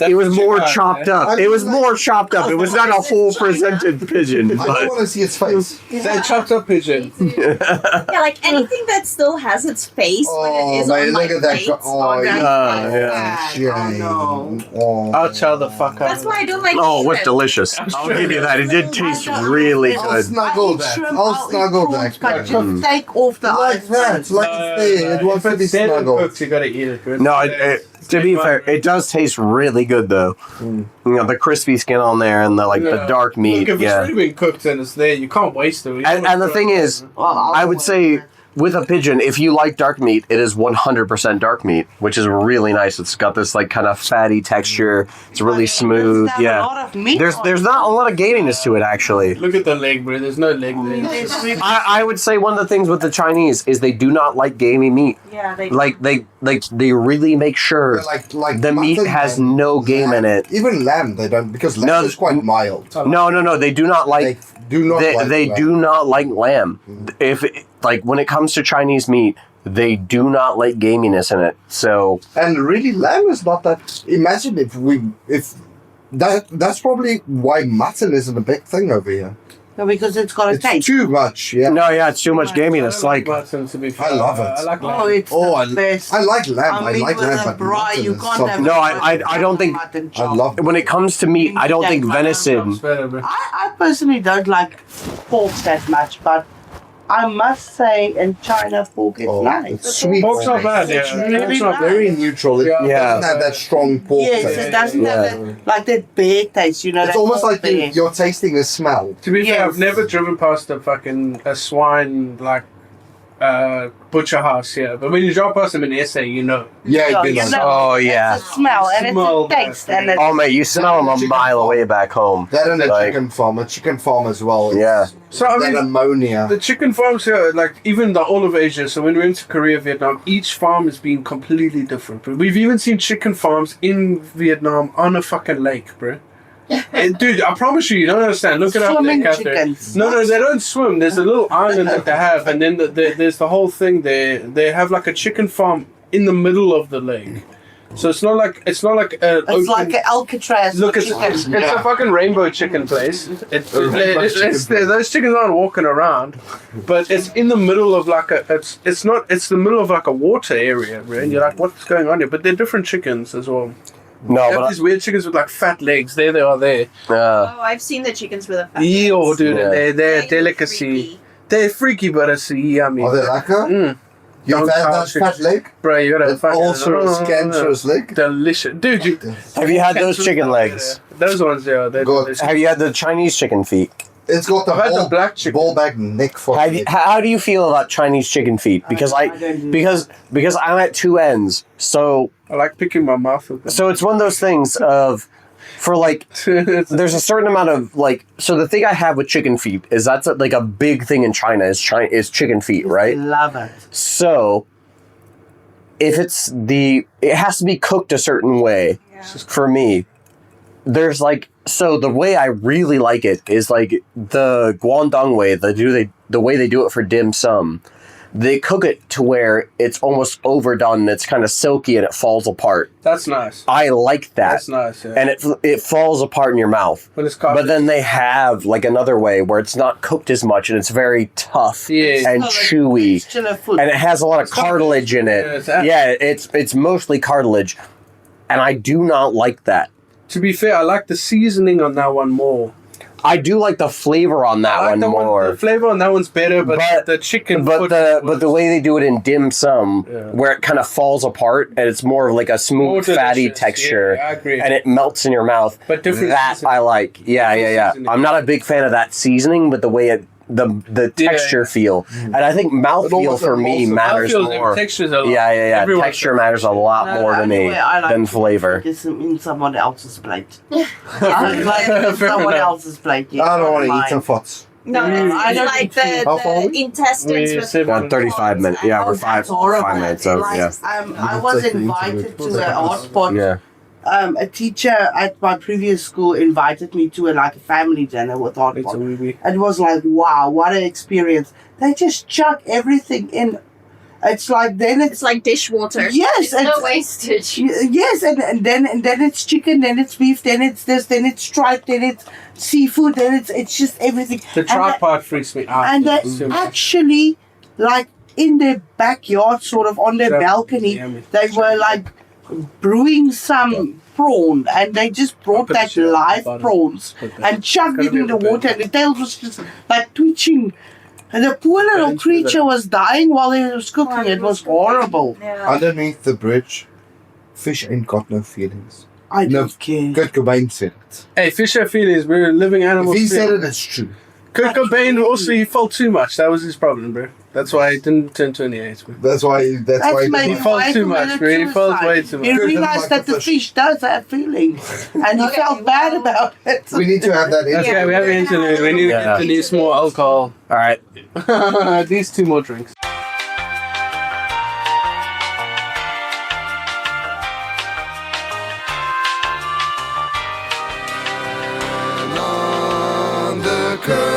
It was more chopped up. It was more chopped up. It was not a whole presented pigeon. I don't But want to see its face. They chopped up pigeon. Yeah, like anything that still has its face when it is on my look at that. plate. Oh, yeah. shame. Oh. I'll chow the fuck up. That's why I don't like oh, what's shrimp. delicious! I'll give you that. It did taste really I'll good. snuggle that. I'll snuggle that. But just take off the Like that. Like it's there. It wants to be If it's dead and snuggled. cooked, you gotta eat it, bro. No, to be fair, it does taste really good though. You know, the crispy skin on there and the dark meat. Look, if it's already been cooked and it's there, you can't waste it. And the thing is, I would say with a pigeon, if you like dark meat, it is 100% dark meat, which is really nice. It's got this like kind of fatty texture. It's really smooth. Yeah. There's not a lot of gaminess to it actually. Look at the leg, bro. There's no leg there. I would say one of the things with the Chinese is they do not like gamey meat. Yeah, They really make sure Like the meat mutton has and no game in it. Even lamb, they don't, because lamb is quite mild. No, they do not like. They do not like They lamb. do not like lamb. When it comes to Chinese meat, they do not like gaminess in it. So And really, lamb is not that. Imagine if that's probably why mutton isn't a big thing over here. No, because it's got a It's taste. too much. Yeah. no, yeah, it's too much gaminess. Like mutton, to be fair. I love it. I like Oh, lamb. it's the best. I like lamb. I mean, like with lamb, a but braai, mutton you is can't something. have No, I don't think- mutton I chop. love when it comes to meat, I don't think venison. It's better, bro. I personally don't like pork that much, but I must say in China pork is nice. It's sweet. Pork's not bad, It's yeah. really Pork's not nice. Very neutral. It Yeah. doesn't have that strong pork Yes, taste. it doesn't have that bear taste, you know. It's that almost pork like bear. you're tasting the smell. To be fair, Yes. I've never driven past a swine butcher house here. But when you drive past them in SA, you know. Yeah, Yeah, it you is. know. Oh yeah. It's a smell and Smell it's a taste that. and it's Oh mate, you smell them a Chicken mile farm. away back home. That and a Like- chicken farm as well. Yeah. So I That mean, ammonia. the chicken farms here, like even all of Asia. So when we went to Korea, Vietnam, each farm has been completely different. Bro. We've even seen chicken farms in Vietnam on a fucking lake, bro. Dude, I promise you don't understand. Look it up there, Swimming Catherine. chickens. No, they don't swim. There's a little island that they have, and then there's the whole thing there. They have like a chicken farm in the middle of the lake. So it's not like it's like an Alcatraz. Look, for it's chicken. a fucking rainbow chicken place. Those chickens aren't walking around, but it's in the middle of like it's the middle of like a water area, right? And you're like, what's going on here? But they're different chickens as well. No, They have but these weird chickens with like fat legs. There they are there. Oh, I've seen the chickens with a fat Ew, legs. dude, Yeah. they're a Very delicacy. freaky. They're freaky, but it's yummy. Are they lekker? You've Don't had that touch it. fat leg? Bro, you gotta It's also a cancerous leg. Delicious. Dude, you... Have you had those chicken legs? Those ones, yeah. They're Good. delicious. Have you had the Chinese chicken feet? It's got the I've had the black chicken. ball back neck for How do you feel about Chinese chicken feet? Because because I'm at two ends. So I like picking my mouth with them. so it's one of those things of for like there's a certain amount of like so the thing I have with chicken feet is that's like a big thing in China is chicken feet, right? Love it. So if it has to be cooked a certain way for me. There's like so the way I really like it is like the Guangdong way. The way they do it for dim sum. They cook it to where it's almost overdone. It's kind of silky and it falls apart. That's nice. I like that. That's nice, yeah. And it falls apart in your mouth. But it's But then they have like another way where it's not cooked as much and it's very tough and chewy. And it has a lot of cartilage in it. Yeah, it's mostly cartilage. And I do not like that. To be fair, I like the seasoning on that one more. I do like the flavor on that one more. The flavor on that one's better, but the chicken. But the way they do it in dim sum, where it kind of falls apart and it's more of like a smooth, fatty texture, I agree. and it melts in your mouth. But different that seasoning. I like. Yeah. I'm not a big fan of that seasoning, but the way the texture feel, and I think mouthfeel for me matters more. Textures a lot. Yeah. Texture matters a lot more to me than flavor. It's in someone else's plate. I like it in someone else's plate. Yeah, I don't want to mine. eat some fots. No, I it's don't like eat food. How far are the we? intestines with 35 minutes. Yeah, we're five minutes over. Yeah. I was invited to a hotspot. Yeah. A teacher at my previous school invited me to a family dinner with hotpot. And it was like, wow, what an experience. They just chuck everything in. It's like then It's like dishwater. yes, No it's- wastage. yes, and then it's chicken, then it's beef, then it's this, then it's tripe, then it's seafood, then it's just everything. The And tripe they- part freaks me out. and they So- actually in their backyard, sort of on their That- balcony, yummy. they were brewing some prawn, and they just brought that live prawns and chucked it in the water, and the tail was just twitching. And the poor little creature was dying while he was cooking. It was horrible. Yeah. Underneath the bridge, fish ain't got no feelings. I No, don't care. Kurt Cobain said it. Hey, fish have feelings. We're living animals. If he too. said it, it's true. Kurt Cobain also, he felt too much. That was his problem, bro. That's why he didn't turn 28, bro. That's why he maybe He felt why too he much, committed bro. He felt suicide. way too much. He Good, realized like that the the fish. fish does have feelings, and he Okay, felt bad about it. we need to have that in. Okay, we have an interlude. We need to introduce more alcohol. All right. These two more drinks. On the curve.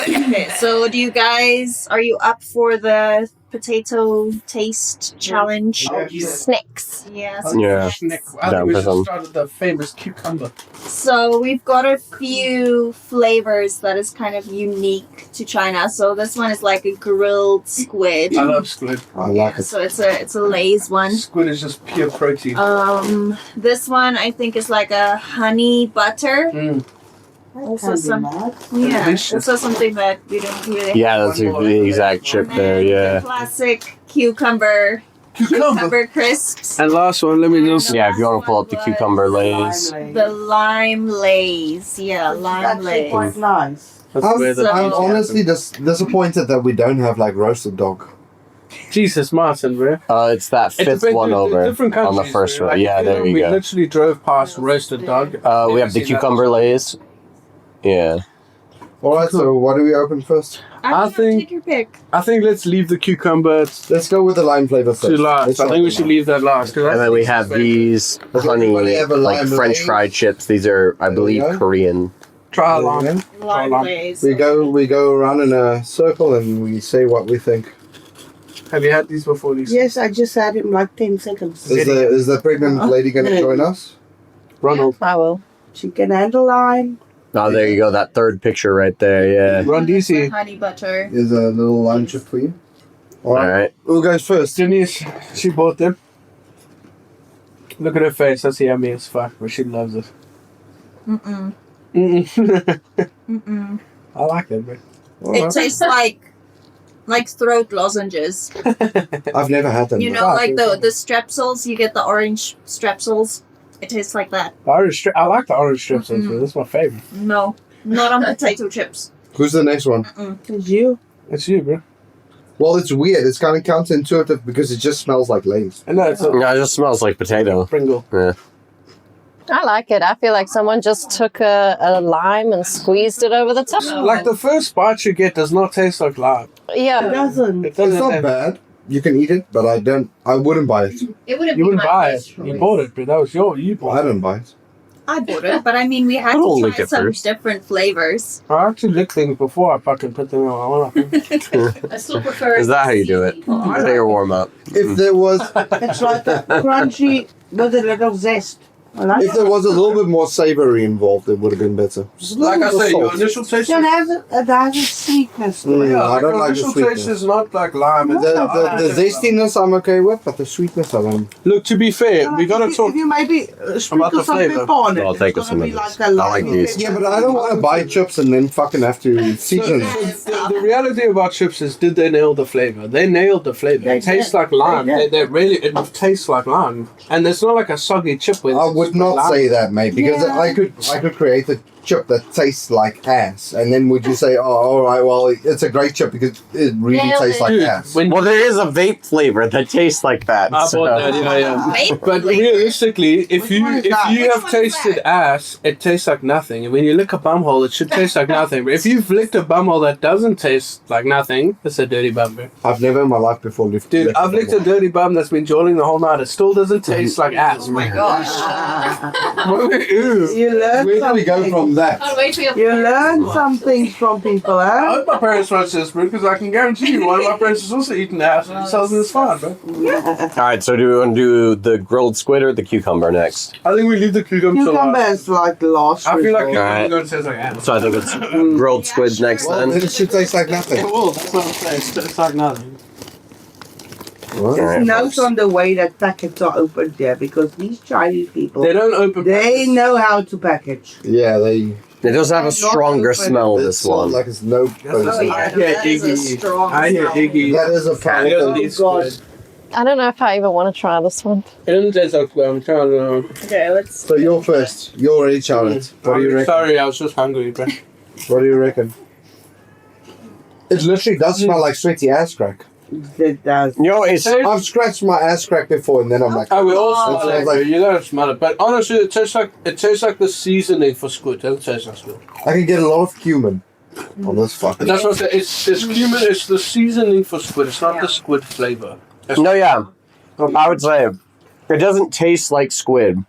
Okay, so are you up for the potato taste challenge? Snacks. Yes. Yeah. I Down think we for should some. start with the famous cucumber. So we've got a few flavors that is kind of unique to China. So this one is like a grilled squid. I love squid. I like it. So it's a Lay's one. Squid is just pure protein. This one I think is like a honey butter. Mm. Also some Delicious. also something that we don't really Yeah, that's the exact chip And there. then Yeah. the classic cucumber crisps. And last one, let me just. Yeah, if you want to pull up the cucumber lays. The lime lays. Yeah, lime Actually, quite lays. nice. That's where the- I'm honestly disappointed that we don't have roasted dog. Jesus, Martin, bro. It's that It fifth depends- one the over different on the countries, first bro. row. Like, Yeah, there you we go. literally drove past roasted dog. We have the cucumber lays. Yeah. Alright, so what do we open first? I think- Take your pick. I think let's leave the cucumber Let's go with the lime flavor first. to last. Let's I not think we do should that. leave that last. And then we have these Does honey, anybody have a like lime French lays? fried chips. These are, I believe, we go. Korean. Try a There we lime. go. Lime lime. lays. We go around in a circle and we say what we think. Have you had these before? These? Yes, I just had him 10 seconds. Is the pregnant lady going to join us? Ronald. I will. Chicken and a lime. Oh, there you go. That third picture right there. Yeah. Ron DC. Honey butter. Is a little lime chip for you. All right. Who goes first? Denise, she bought them. Look at her face. That's yummy as fuck, but she loves it. Mm-mm. Mm-mm. Mm-mm. I like it, bro. It tastes like throat lozenges. I've never had them. You know, like the strepsils. You get the orange strepsils. It tastes like that. I like the orange strips. That's my favorite. No, not on potato chips. Who's the next one? It's you. It's you, bro. Well, it's weird. It's kind of counterintuitive because it just smells like Lay's. I know it's a Yeah, it just smells like potato. Pringle. Yeah. I like it. I feel like someone just took a lime and squeezed it over the top. Like the first bite you get does not taste like lime. It Yeah. doesn't. It It's doesn't. not bad. You can eat it, but I wouldn't buy it. It wouldn't You be wouldn't my buy first it. You choice. bought it, but that was you I bought it. didn't buy it. I bought it, but I mean, we had I'll to lick try it some first. different flavors. I actually lick things before I fucking put them on. I still prefer. Is that how you do it? Take your warm up. If there was, It's like a crunchy with a little zest. I like if there was a little bit more savory involved, it would have been better. Just a Like I little say, your salt. initial taste. It has a sweetness to it. I don't like the initial sweetness. taste is not like lime. The zestiness I'm okay with, but the sweetness I don't. Look, to be fair, we gotta talk. If you maybe About sprinkle the some flavour. pepper on it, I'll take it's some gonna of be this. like a I like lime these. pepper. Yeah, but I don't want to buy chips and then fucking have to season it. The reality about chips is, did they nail the flavor? They nailed the flavor. They It tastes did. like lime. They They really, it tastes like lime, and it's not like a soggy chip with. I would not say that, mate, because Yeah. I could create a chip that tastes like ass, and then would you say, oh, all right, well, it's a great chip because it really Nailed tastes it. like Dude, ass. when Well, there is a vape flavor that tastes like that. I so- bought that, yeah. Vape But flavor. realistically, if Which you one is if that? you Which have one is tasted that? ass, it tastes like nothing. And when you lick a bumhole, it should taste like nothing. But if you've licked a bumhole that doesn't taste like nothing, it's a dirty bum, bro. I've never in my life before licked. Dude, I've licked a dirty bum that's been jawling the whole night. It still doesn't taste like ass. Oh my gosh. Ew. You learn Where do we go something. from that? You learn some things from people, I huh? hope my parents watch this, bro, because I can guarantee you one of my parents is also eating ass and tells me it's fine, bro. All right, so do we want to do the grilled squid or the cucumber next? I think we leave the cucumber to Cucumber last. is like the last I feel like resort. cucumber Alright. going to taste like ass. So I think it's grilled squid next Well, then. then it should taste like It nothing. will, that's what I'm saying. It's like nothing. What? Alright, Note folks. on the way that packets are opened there because these Chinese people, They don't open they packets. know how to package. Yeah, they. It does have a stronger smell, It this smells one. like it's no. Oh yeah, I hear that is a Iggy. strong I hear smell. Iggy. That is a I fact. don't Oh, need God. squid. I don't know if I even want to try this one. It doesn't taste like squid. I'm trying to. Okay, let's. So you're first. You already tried it. What do you reckon? Sorry, I was just hungry, bro. What do you reckon? It literally does smell like sweaty ass crack. It does. You know, it's I've scratched my ass crack before, and then I'm like, Oh, we all Oh. smell it, bro. You gotta smell it. But honestly, it tastes like the seasoning for squid. It doesn't taste like squid. I can get a lot of cumin on this fucking. That's what I said. It's cumin. It's the seasoning for squid. It's not the squid flavor. no, yeah. I would say it doesn't taste like squid.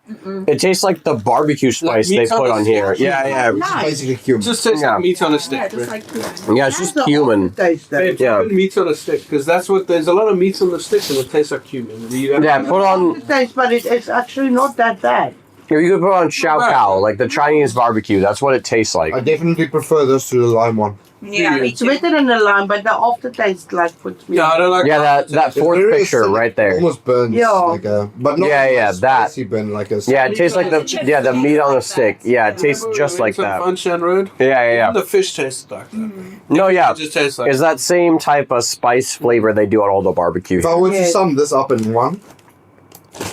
It tastes like the barbecue spice they meat on put a on here. stick. Yeah, yeah, It's basically cumin. It just tastes Yeah. like meat on a Yeah, stick, bro. just like yeah. It's just That's the cumin. taste that. Babe, Yeah. put meat on a stick because that's what there's a lot of meat on the stick and it tastes like cumin. Yeah, put on. Taste, but it's actually not that bad. You could put on Xiao Kao, like the Chinese barbecue. That's what it tastes like. I definitely prefer this to the lime one. Yeah, me It's too. better than the lime, but the aftertaste like puts me. Yeah, I don't like. Yeah, that fourth It's very picture acidic, right there. Almost burns. Yeah. Like a, but not Yeah, a that. spicy burn like a. Yeah, it tastes like the meat on the stick. Yeah, it tastes just like that. Funshine Road. Yeah, yeah, yeah. The fish tastes like that. No, yeah. It just tastes like. Is that same type of spice flavor they do on all the barbecue? If I were to Yeah. sum this up in one,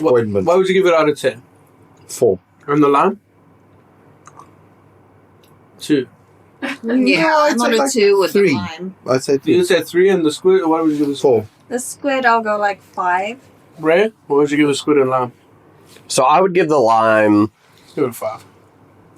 What, ointment. why would you give it out of 10? 4. And the lime? 2. Yeah, I'd I'm say on a like 2 with 3. the lime. I'd say You 3. said 3 and the squid, or what would you give the squid? 4. The squid, I'll go like 5. Ray, what would you give the squid and lime? So I would give the lime. Give it a 5.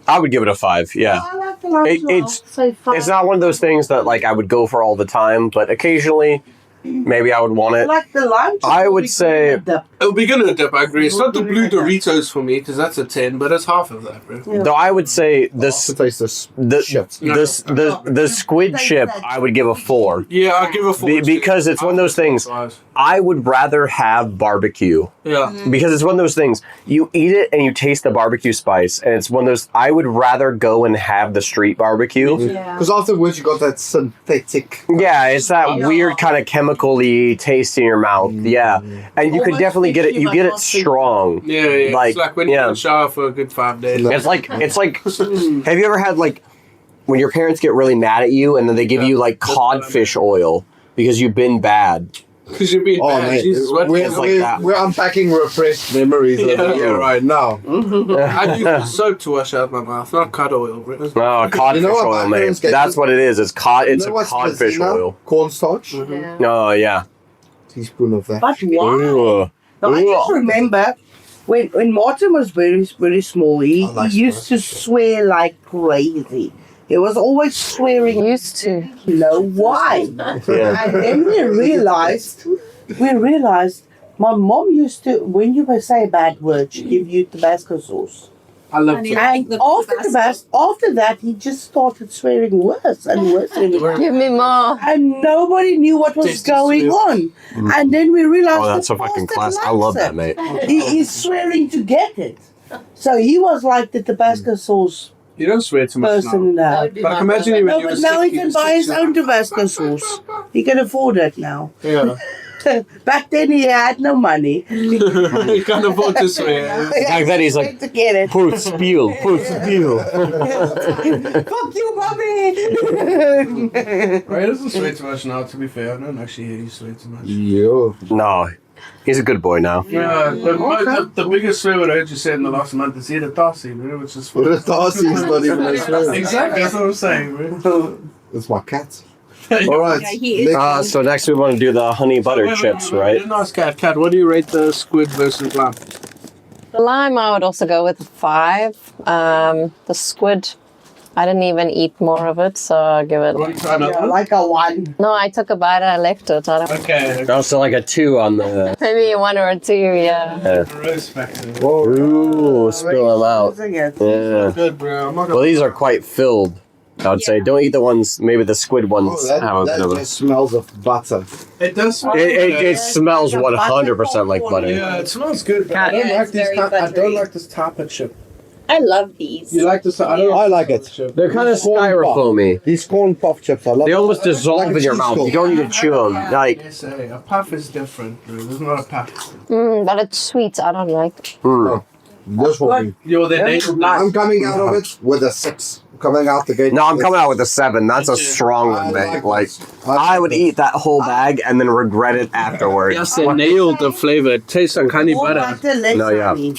I would give it a 5. Yeah. I like the lime, It- so it's- I'll say 5. It's not one of those things that like I would go for all the time, but occasionally maybe I would want I it. like the lime. I would say- The- It would be good in a dip, I agree. It's not the blue Doritos for me, because that's a 10, but it's half of that, bro. Yeah. Though I would say To this taste this the shit. the squid chip I would give a 4. Yeah, I'll give a 4. Because it's one of those things. I would rather have barbecue Yeah. because it's one of those things you eat it and you taste the barbecue spice, and it's one of those I would rather go and have the street barbecue. Yeah. Because afterwards you got that synthetic. Yeah, it's that Yeah. weird kind of chemically taste in your mouth. Yeah, and you could Almost definitely get it. fishy, You but get it not too- strong. Yeah, yeah. Like, It's like when you yeah. don't shower for a good 5 days. No. It's like have you ever had like when your parents get really mad at you and then they give you like codfish oil because you've been bad. Because you're being bad. mate, Jesus, what It's like that. we're unpacking repressed memories over here right now. I use soap to wash out my mouth, not cod oil. Bro. No, codfish You know what oil, my mate. parents get That's you? what it is. It's it's You know a what's codfish Mazina? oil. Cornstarch. Yeah. Oh, yeah. Teaspoon of that. But why? Ooh. Now, I just remember when Martin was very, very small, he used to swear like crazy. He was always swearing. Used to. You know why? Yeah. And then we realized, my mom used to, when you would say a bad word, she give you Tabasco sauce. I love And it. you And the after that, he just started swearing worse and worse. Give me more. And nobody knew what was Tasty going sweet. on. And then we realized, Oh, that's the a fucking bastard class. I likes love that, it. mate. He is swearing to get it. So he was like the Tabasco sauce You don't swear too much person now. now. But I can imagine you when No, you were but now he 6, can buy his own Tabasco sauce. He can afford it now. Yeah. Back then he had no money. You can't afford to swear. Back then he's like, to get it. put spiel. Fuck you, mommy. Ray doesn't swear too much now, to be fair. I don't actually hear you swear too much. Yo. No, he's a good boy now. Yeah, the biggest swear word I heard you say in the last month is either Darcy, bro, which is The Darcy is not even a swear. Exactly, that's what I'm saying, bro. It's my cat. All right. Yeah, he is. Next So next we want to do the honey butter Wait, chips, wait, right? Nice cat. Cat, what do you rate the squid versus lamb? The lime, I would also go with 5. The squid, I didn't even eat more of it, so I'll give it. Want to try another Yeah, one? like a one. No, I took a bite and I left it. I don't, Okay. Also like a 2 on the. maybe 1 or 2, yeah. Respect it. Ooh, spill them out. Using it. Yeah. Good, bro. I'm not Well, these are quite filled. I would say don't eat the ones. Maybe the squid ones Oh, that, have a bit that of a. just smells of butter. It does smell It smells Like a 100% like butter butter. Yeah, it smells good. But I Yeah, don't like it's this. very I don't buttery. like this type of chip. I love these. You like this? I don't I like it. chip. They're kind of styrofoamy. These corn puff chips, I love They them. almost dissolve Like a in your cheese mouth. ball. You don't need to chew them. Like, Yes, a puff is different, bro. There's not a puff. But it's sweet. I don't like. This will be. Yo, they're native. I'm coming out of it with a 6. Coming out the gate. no, I'm coming out with a 7. That's a strong I one, mate. Like, this. I would eat that whole bag and then regret it afterwards. Yes, they nailed the flavor. It tastes like honey More butter. butter, less No, yeah. honey.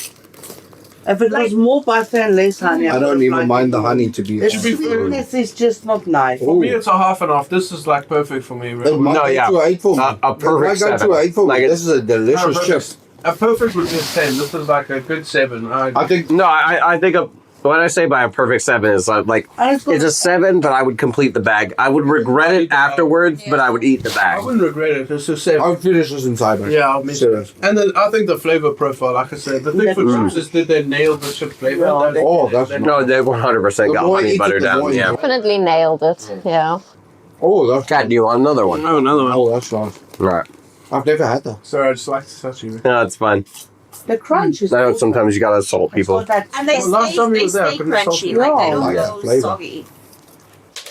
If it was more butter and less honey, I don't even mind the honey to be The honest. sweetness is just not nice. For me, it's a half and half. This is like perfect for me, It bro. might No, go yeah. to 8 for me. A perfect It might go 7. to 8 for me. Like This is a delicious chip. A perfect would be a 10. This is like a good 7. I think No, I think what I say by a perfect 7 is like And it's got- it's a 7, but I would complete the bag. I would regret it afterwards, but I would eat the I bag. wouldn't regret it. It's a 7. I'll finish this inside. Man. Yeah, I'll miss Serious. it. And then I think the flavor profile, like I said, the thing for chips is did they nail the chip flavor? Yeah, they- Oh, that's No, they 100% The got more I honey eat it, butter the down. more you Yeah. Definitely nailed it. Yeah. Oh, that's Cat, do you want another one? Oh, another one. Oh, that's nice. Right. I've never had that. Sorry, I just like to touch you. No, it's fine. The crunch is I know also- sometimes you gotta assault it's people. got that- And they Well, last time stay, you were there, I stay couldn't solve crunchy, it. like they Yeah, don't I got go flavor. soggy.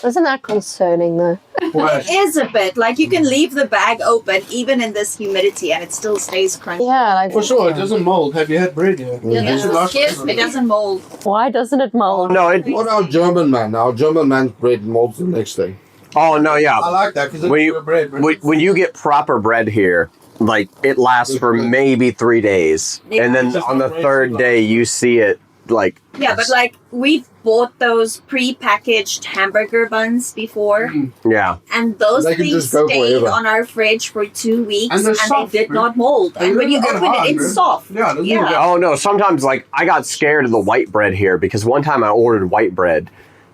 Isn't that concerning though? Why? It is a bit. Like you can leave the bag open even in this humidity and it still stays crunchy. Yeah, like For sure, it doesn't mold. Have you had bread yet? Yeah, This is last it doesn't mold. why doesn't it mold? No, it. What our German man? Our German man's bread molds the next day. Oh no, I yeah. like that because When it's you- your bread. bro. When you get proper bread here, like it lasts for maybe 3 days, and then Just on the bread third too day you see it like. Yeah, but like we've bought those pre-packaged hamburger buns before, Yeah. and those They can things just go stayed forever. on our fridge for 2 weeks, And they're and soft, they did bro. not mold. And And when they you don't open get it, hard, it's bro. soft. Yeah, it doesn't Yeah. get- Oh no! Sometimes like I got scared of the white bread here because one time I ordered white bread,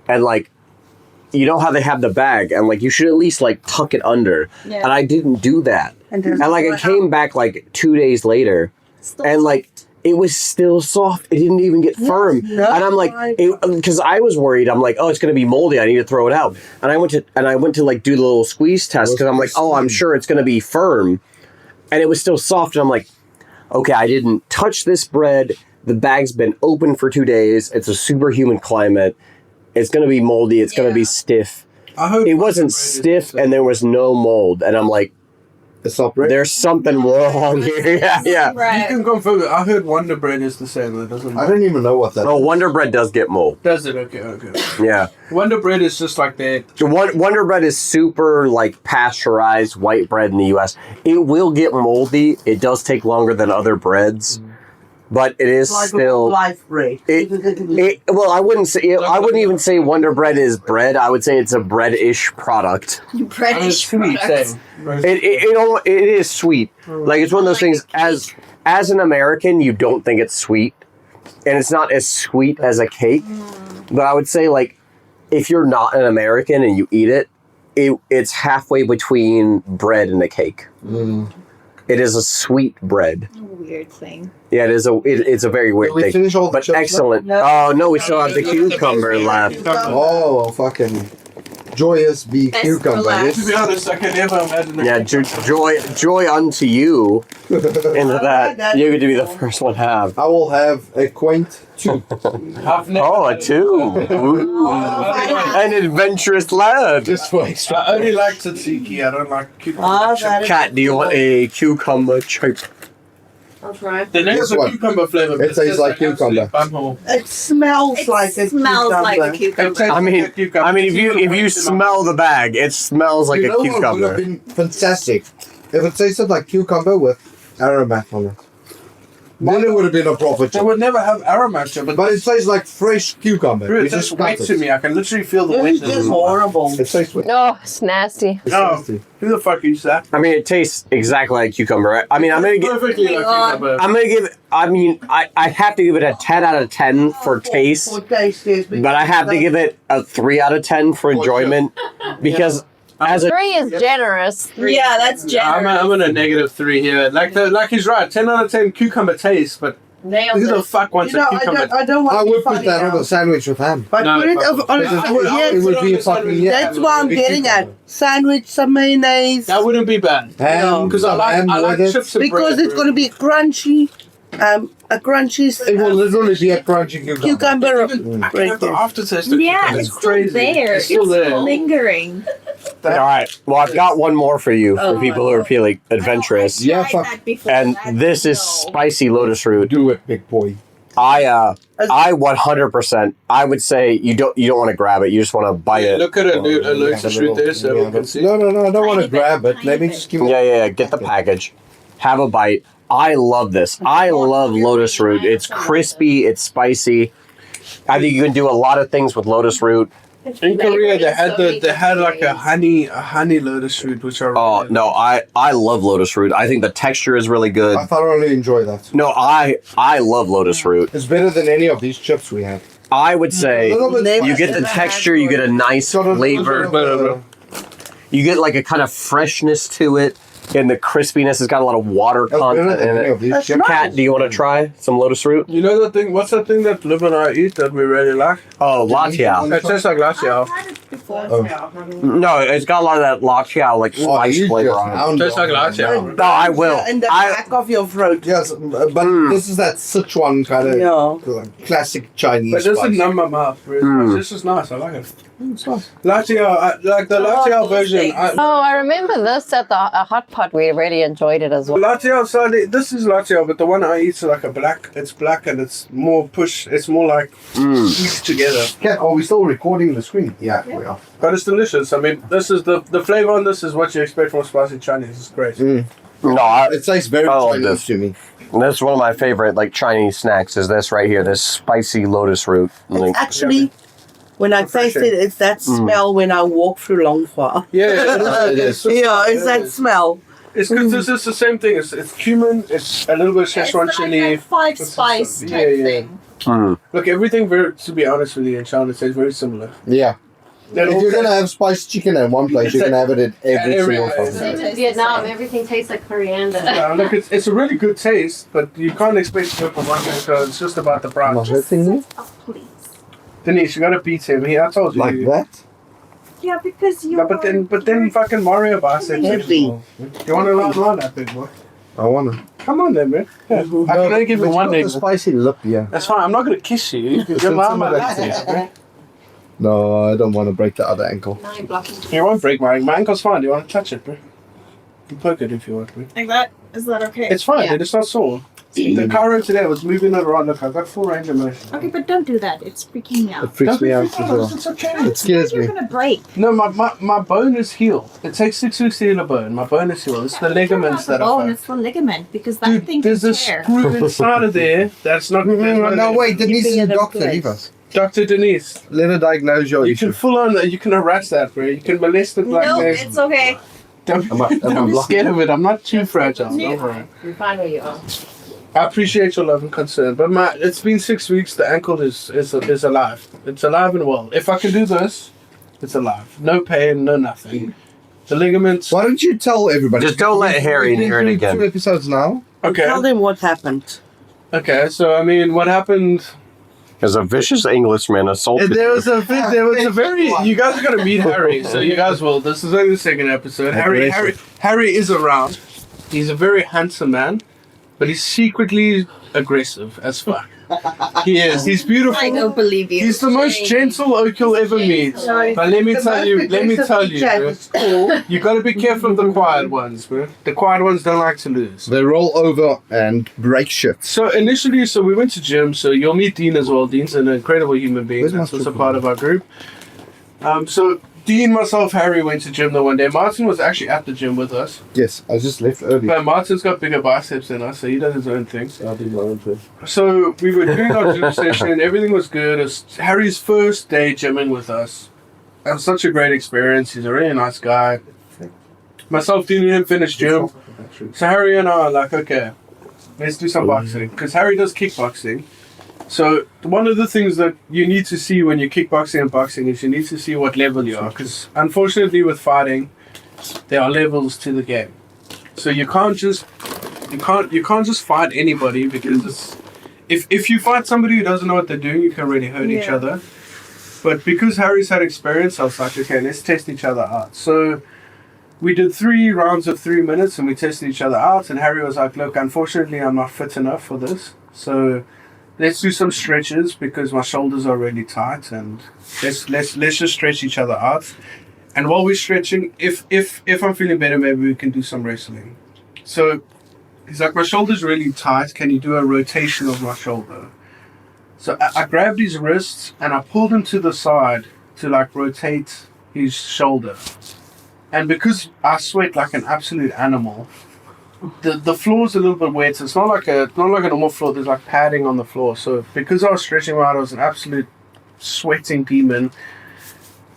and like, you know how they have the bag and like you should at least like tuck it under, Yeah. and I didn't do that, And there's- and like it came back like 2 days later, Still and like it was still soft. It didn't even get firm, no, and I'm like, because I was worried. I'm like, oh, it's gonna be moldy. I need to throw it out, and I went to like do the little squeeze test because I'm like, oh, I'm sure it's gonna be firm, and it was still soft, and I'm like, okay, I didn't touch this bread. The bag's been open for 2 days. It's a superhuman climate. It's gonna be moldy. It's gonna be Yeah. stiff. I hope It wasn't bread is stiff, the and there was no mold. And I'm like, The soft bread? There's something wrong here. Yeah. You Right. can confirm it. I heard Wonder Bread is the same. That doesn't. I don't even know what that Oh, is. Wonder Bread does get mold. Does it? Okay. Yeah. Wonder Bread is just like that. Wonder Bread is super like pasteurized white bread in the U.S. It will get moldy. It does take longer than other breads, but it is Like still. life bread. Well, I wouldn't say. I wouldn't even say Wonder Bread is bread. I would say it's a bread-ish product. British Sweet, products. same. It is sweet. Like it's one of those things. As an American, you don't think it's sweet, and it's not as sweet as a cake. But I would say like, if you're not an American and you eat it, it's halfway between bread and a cake. It is a sweet bread. Weird thing. Yeah, it's a very weird Did we thing. finish all the But chips now? excellent. No. Oh no, we still have the cucumber left. Oh, fucking joyous be Best cucumber. relax. To be honest, I can never imagine. Yeah, joy unto you. Into that, you get to be the first one to have. I will have a quaint two. Oh, a two. Ooh. An adventurous lad. Just for extra. I only like tzatziki. I don't like cucumber. Cat, do you want a cucumber chip? I'll try. The name Guess is a what? cucumber flavor. It tastes like cucumber. It smells like a smells like a cucumber. cucumber. I mean, if you smell the bag, it smells like You a know what would cucumber. have been fantastic? If it tasted like cucumber with aromat on it. Then it would have been a proper They chip. would never have aromat, But it tastes like fresh cucumber. Dude, You it tastes just wet cut to it. me. I can literally feel the It's wetness. just horrible. It tastes wet. No, it's nasty. It's No. tasty. Who the fuck eats that? I mean, it tastes exactly like cucumber. I mean, I'm gonna give. Perfectly like cucumber. I'm gonna give. I mean, I have to give it a 10 out of 10 for taste, For taste, yes, but I have to give it a 3 out of 10 for enjoyment because as a 3 is generous. Yeah, that's generous. I'm in a -3 here. Like he's right. 10 out of 10 cucumber taste, but Nailed who the it. fuck wants You know, a cucumber? I don't want I to be would put funny that now. on a sandwich with ham. But No, put it fuck over it. on Because a, it's- yes, It would be a fucking that's what I'm getting at. Sandwich, some mayonnaise. That wouldn't be bad. Ham, Because I like with it. chips and Because bread, it's going to be crunchy, a crunchy It will literally be a crunchy cucumber. cucumber. I can have Right the there. aftertaste of Yeah, cucumber. it's still crazy. there. It's still there. lingering. all right, well, I've got one more for you Oh. for people who are feeling adventurous, Yeah, Tried fuck. that before. and That's this is no. spicy lotus root. Do it, big boy. I 100%. I would say you don't want to grab it. You just want to bite it. Look at a lotus root there so we can see. No, I don't want to Tiny bit, grab it. tiny Let me bit. just give it. Yeah. Get the package. Have a bite. I love this. I love lotus root. It's crispy. It's spicy. I think you can do a lot of things with lotus root. In Korea, they had like a honey lotus root, which are Oh no, I love lotus root. I think the texture is really good. I thoroughly enjoy that. No, I love lotus root. It's better than any of these chips we have. I would say A little bit you get the texture. You get a nice flavor. You get like a kind of freshness to it, and the crispiness has got a lot of water That's better content than in any it. of these chips. Kat, do you want to try some lotus root? You know the thing? What's the thing that Liv and I eat that we really like? Oh, latia. It tastes like latia. I've had it before. No, it's got a lot of that latia like Oh, spice you flavor just on it. hound Tastes like dog. latia. No, I will. In the I back of your throat. Yes, but this is that Sichuan kind of Yeah. classic Chinese But this spice. is numb my mouth. Really. Mm. This is nice. I like it. It's nice. Latia, like the latia version. Oh, I remember this at the hot pot. We really enjoyed it as well. Latia, slightly. This is latia, but the one I eat is like a black. It's black and it's more push. It's more like eat together. Cat, are we still recording the screen? Yeah, we are. But it's delicious. I mean, this is the flavor on this is what you expect from spicy Chinese. It's great. No, It tastes very I love Chinese this. to me. That's one of my favorite like Chinese snacks. Is this right here? This spicy lotus root. Like, It's actually, when I taste it, it's that smell when I walk through Longhua. Yeah, it is. Yeah, it's that smell. It's because this is the same thing. It's cumin. It's a little bit of It's Szechuan like chili. a 5 spice Yeah, type yeah. thing. Look, everything very. To be honest with you, in China, tastes very similar. Yeah. If you're gonna have spiced chicken in one place, you can have it at every single Everywhere. place. Same in Vietnam, everything tastes like coriander. Look, it's a really good taste, but you can't expect it to go from one thing. So it's just about the Am I price. hurting you? Oh, please. Denise, you gotta beat him. I told you. Like that? Yeah, because you. No, but then fucking Mario Boss said, Heavy. you want to learn that big boy? I wanna. Come on then, man. Yeah. I can only give you one name. name. The spicy lip, yeah. That's fine. I'm not gonna kiss you. You can It's give my intimidating. No, I don't want to break the other ankle. Now you're blocking. You won't break my ankle's fine. Do you want to touch it, bro? You poke it if you want me. Like that? Is that okay? It's fine, Yeah. dude. It's not sore. The Cairo today was moving it around. Look, I got full range of motion. Okay, but don't do that. It's freaking me It out. freaks me out as Don't be well. It's okay. It scares You're me. gonna break. No, my bone is healed. It takes 6 weeks to heal a bone. My bone is healed. It's the ligaments that Oh, are it's the ligament because that Dude, thing there's can a tear. screw inside of there that's not... No, wait, Denise is a Keeping it in doctor. place. Leave us. Dr. Denise, Let her diagnose your you issue. can full on... You can harass that, bro. You can molest it like No, this. it's okay. Don't, Am I don't be blocking? scared of it. I'm not too fragile. Don't worry. You're fine where you are. I appreciate your love and concern, but it's been 6 weeks. The ankle is alive. It's alive and well. If I can do this, it's alive. No pain, no nothing. The ligaments. Why don't you tell everybody? Just don't let Harry We've been hear it doing again. 2 episodes now. Okay. Tell them what happened. Okay. So I mean, what happened? As a vicious Englishman assaulted There was you. a very. You guys are gonna meet Harry, so you guys will. This is only the second episode. Harry is around. He's a very handsome man, but he's secretly aggressive as fuck. He is. He's beautiful. I don't believe you. He's the most gentle oak you'll ever meet. But let me tell you, bro, you gotta be careful of the quiet ones, bro. The quiet ones don't like to lose. They roll over and break shit. So initially, we went to gym. So you'll meet Dean as well. Dean's an incredible human being. Where's my That's also football? part of our group. So Dean, myself, Harry went to gym the one day. Martin was actually at the gym with us. Yes, I just left early. But Martin's got bigger biceps than us, so he does his own thing. I did my own thing. So we were doing our gym session. Everything was good. It was Harry's first day gymming with us. It was such a great experience. He's a really nice guy. Myself, Dean, and him finished gym. So Harry and I are like, okay, let's do some boxing. Because Harry does kickboxing. So one of the things that you need to see when you're kickboxing and boxing is you need to see what level you are. Because unfortunately with fighting, there are levels to the game. So you can't just fight anybody because if you fight somebody who doesn't know what they're doing, you can really hurt each Yeah. other. But because Harry's had experience, I was like, okay, let's test each other out. So we did 3 rounds of 3 minutes and we tested each other out. And Harry was like, look, unfortunately, I'm not fit enough for this. So let's do some stretches because my shoulders are really tight. And let's just stretch each other out. And while we're stretching, if I'm feeling better, maybe we can do some wrestling. So he's like, my shoulder's really tight. Can you do a rotation of my shoulder? So I grabbed his wrists and I pulled him to the side to like rotate his shoulder. And because I sweat like an absolute animal, the floor's a little bit wet. So it's not like a normal floor. There's like padding on the floor. So because I was stretching out, I was an absolute sweating demon.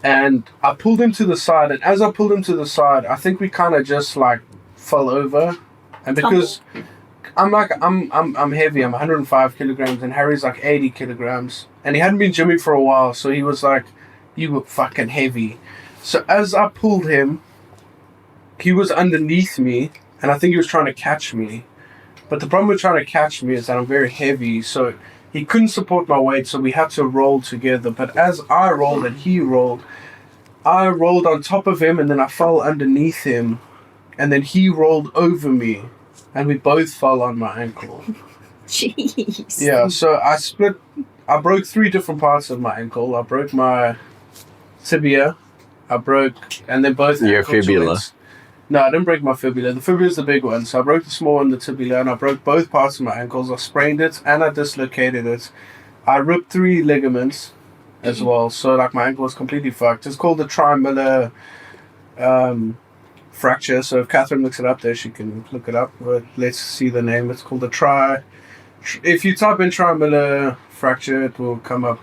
And I pulled him to the side. And as I pulled him to the side, I think we kind of just like fell over. And because I'm heavy, I'm 105 kilograms, and Harry's like 80 kilograms. And he hadn't been gymming for a while, so he was like, you were fucking heavy. So as I pulled him, he was underneath me, and I think he was trying to catch me. But the problem with trying to catch me is that I'm very heavy, so he couldn't support my weight, so we had to roll together. But as I rolled and he rolled, I rolled on top of him, and then I fell underneath him, and then he rolled over me. And we both fell on my ankle. Jeez. Yeah, so I broke 3 different parts of my ankle. I broke my tibia, and then both Your ankle fibula. joints. No, I didn't break my fibula. The fibula is the big one. So I broke the small one, the tibia, and I broke both parts of my ankles. I sprained it and I dislocated it. I ripped 3 ligaments as well. So like my ankle was completely fucked. It's called the trimillar fracture. So if Catherine looks it up there, she can look it up. But let's see the name. It's called the if you type in trimillar fracture, it will come up.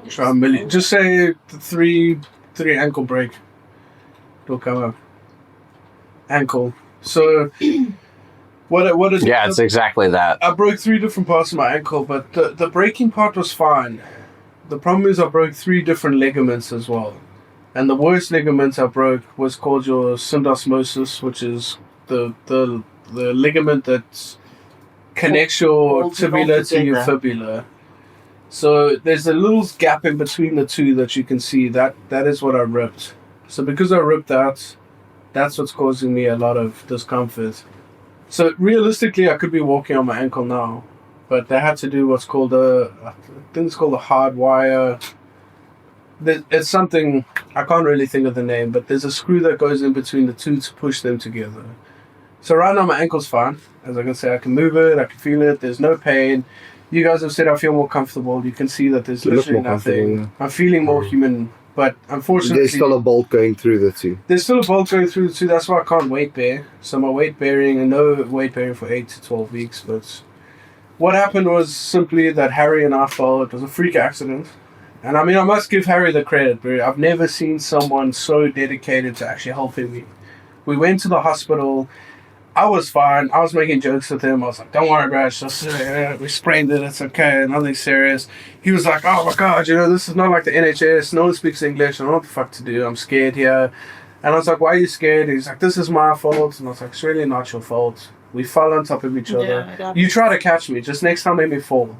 Just say the three ankle break. It will come up. Ankle. So what is Yeah, it's exactly that. I broke 3 different parts of my ankle, but the breaking part was fine. The problem is I broke 3 different ligaments as well. And the worst ligament I broke was called your syndesmosis, which is the ligament that connects your Holds it all tibia to your together. fibula. So there's a little gap in between the 2 that you can see. That is what I ripped. So because I ripped that, that's what's causing me a lot of discomfort. So realistically, I could be walking on my ankle now, but they had to do what's called I think it's called a hard wire it's something I can't really think of the name, but there's a screw that goes in between the two to push them together. So right now my ankle's fine. As I can say, I can move it, I can feel it. There's no pain. You guys have said I feel more comfortable. You can see that there's literally nothing. I'm feeling more human, but unfortunately There's still a bolt going through the two. There's still a bolt going through the two. That's why I can't weight bear. So my weight bearing, and no weight bearing for 8 to 12 weeks. But what happened was simply that Harry and I fell. It was a freak accident. And I mean, I must give Harry the credit, bro. I've never seen someone so dedicated to actually helping me. We went to the hospital. I was fine. I was making jokes with him. I was like, don't worry, bro. It's just, we sprained it. It's okay. Nothing serious. He was like, oh my God, this is not like the NHS. No one speaks English. I don't know what the fuck to do. I'm scared here. And I was like, why are you scared? He's like, this is my fault. And I was like, it's really not your fault. We fell on top of each other. Yeah, you try to catch me. Just next time, let me fall.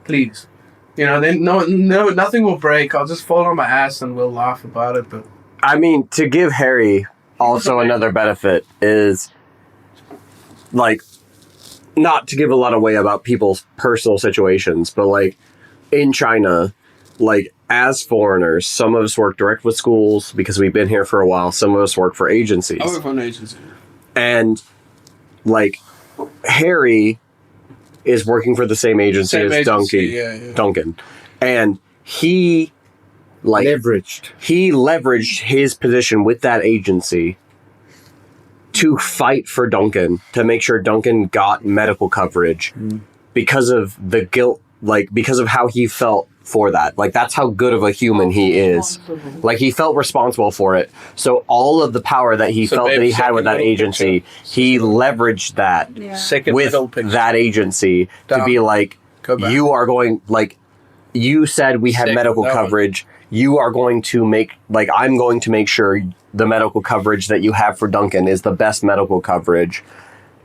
Please. Then nothing will break. I'll just fall on my ass and we'll laugh about it. But I mean, to give Harry also another benefit is, like, not to give a lot away about people's personal situations, but like in China, like as foreigners, some of us work direct with schools because we've been here for a while. Some of us work for agencies. I work for an agency. And like Harry is working for the same agency as Duncan. And he leveraged his position with that agency to fight for Duncan, to make sure Duncan got medical coverage because of the guilt, like because of how he felt for that. Like that's how good of a human he is. Like he felt responsible for it. So all of the power that he felt that he had with that agency, he leveraged that with that agency to be like, you are going, like you said we had medical coverage. You are going to make, like, I'm going to make sure the medical coverage that you have for Duncan is the best medical coverage.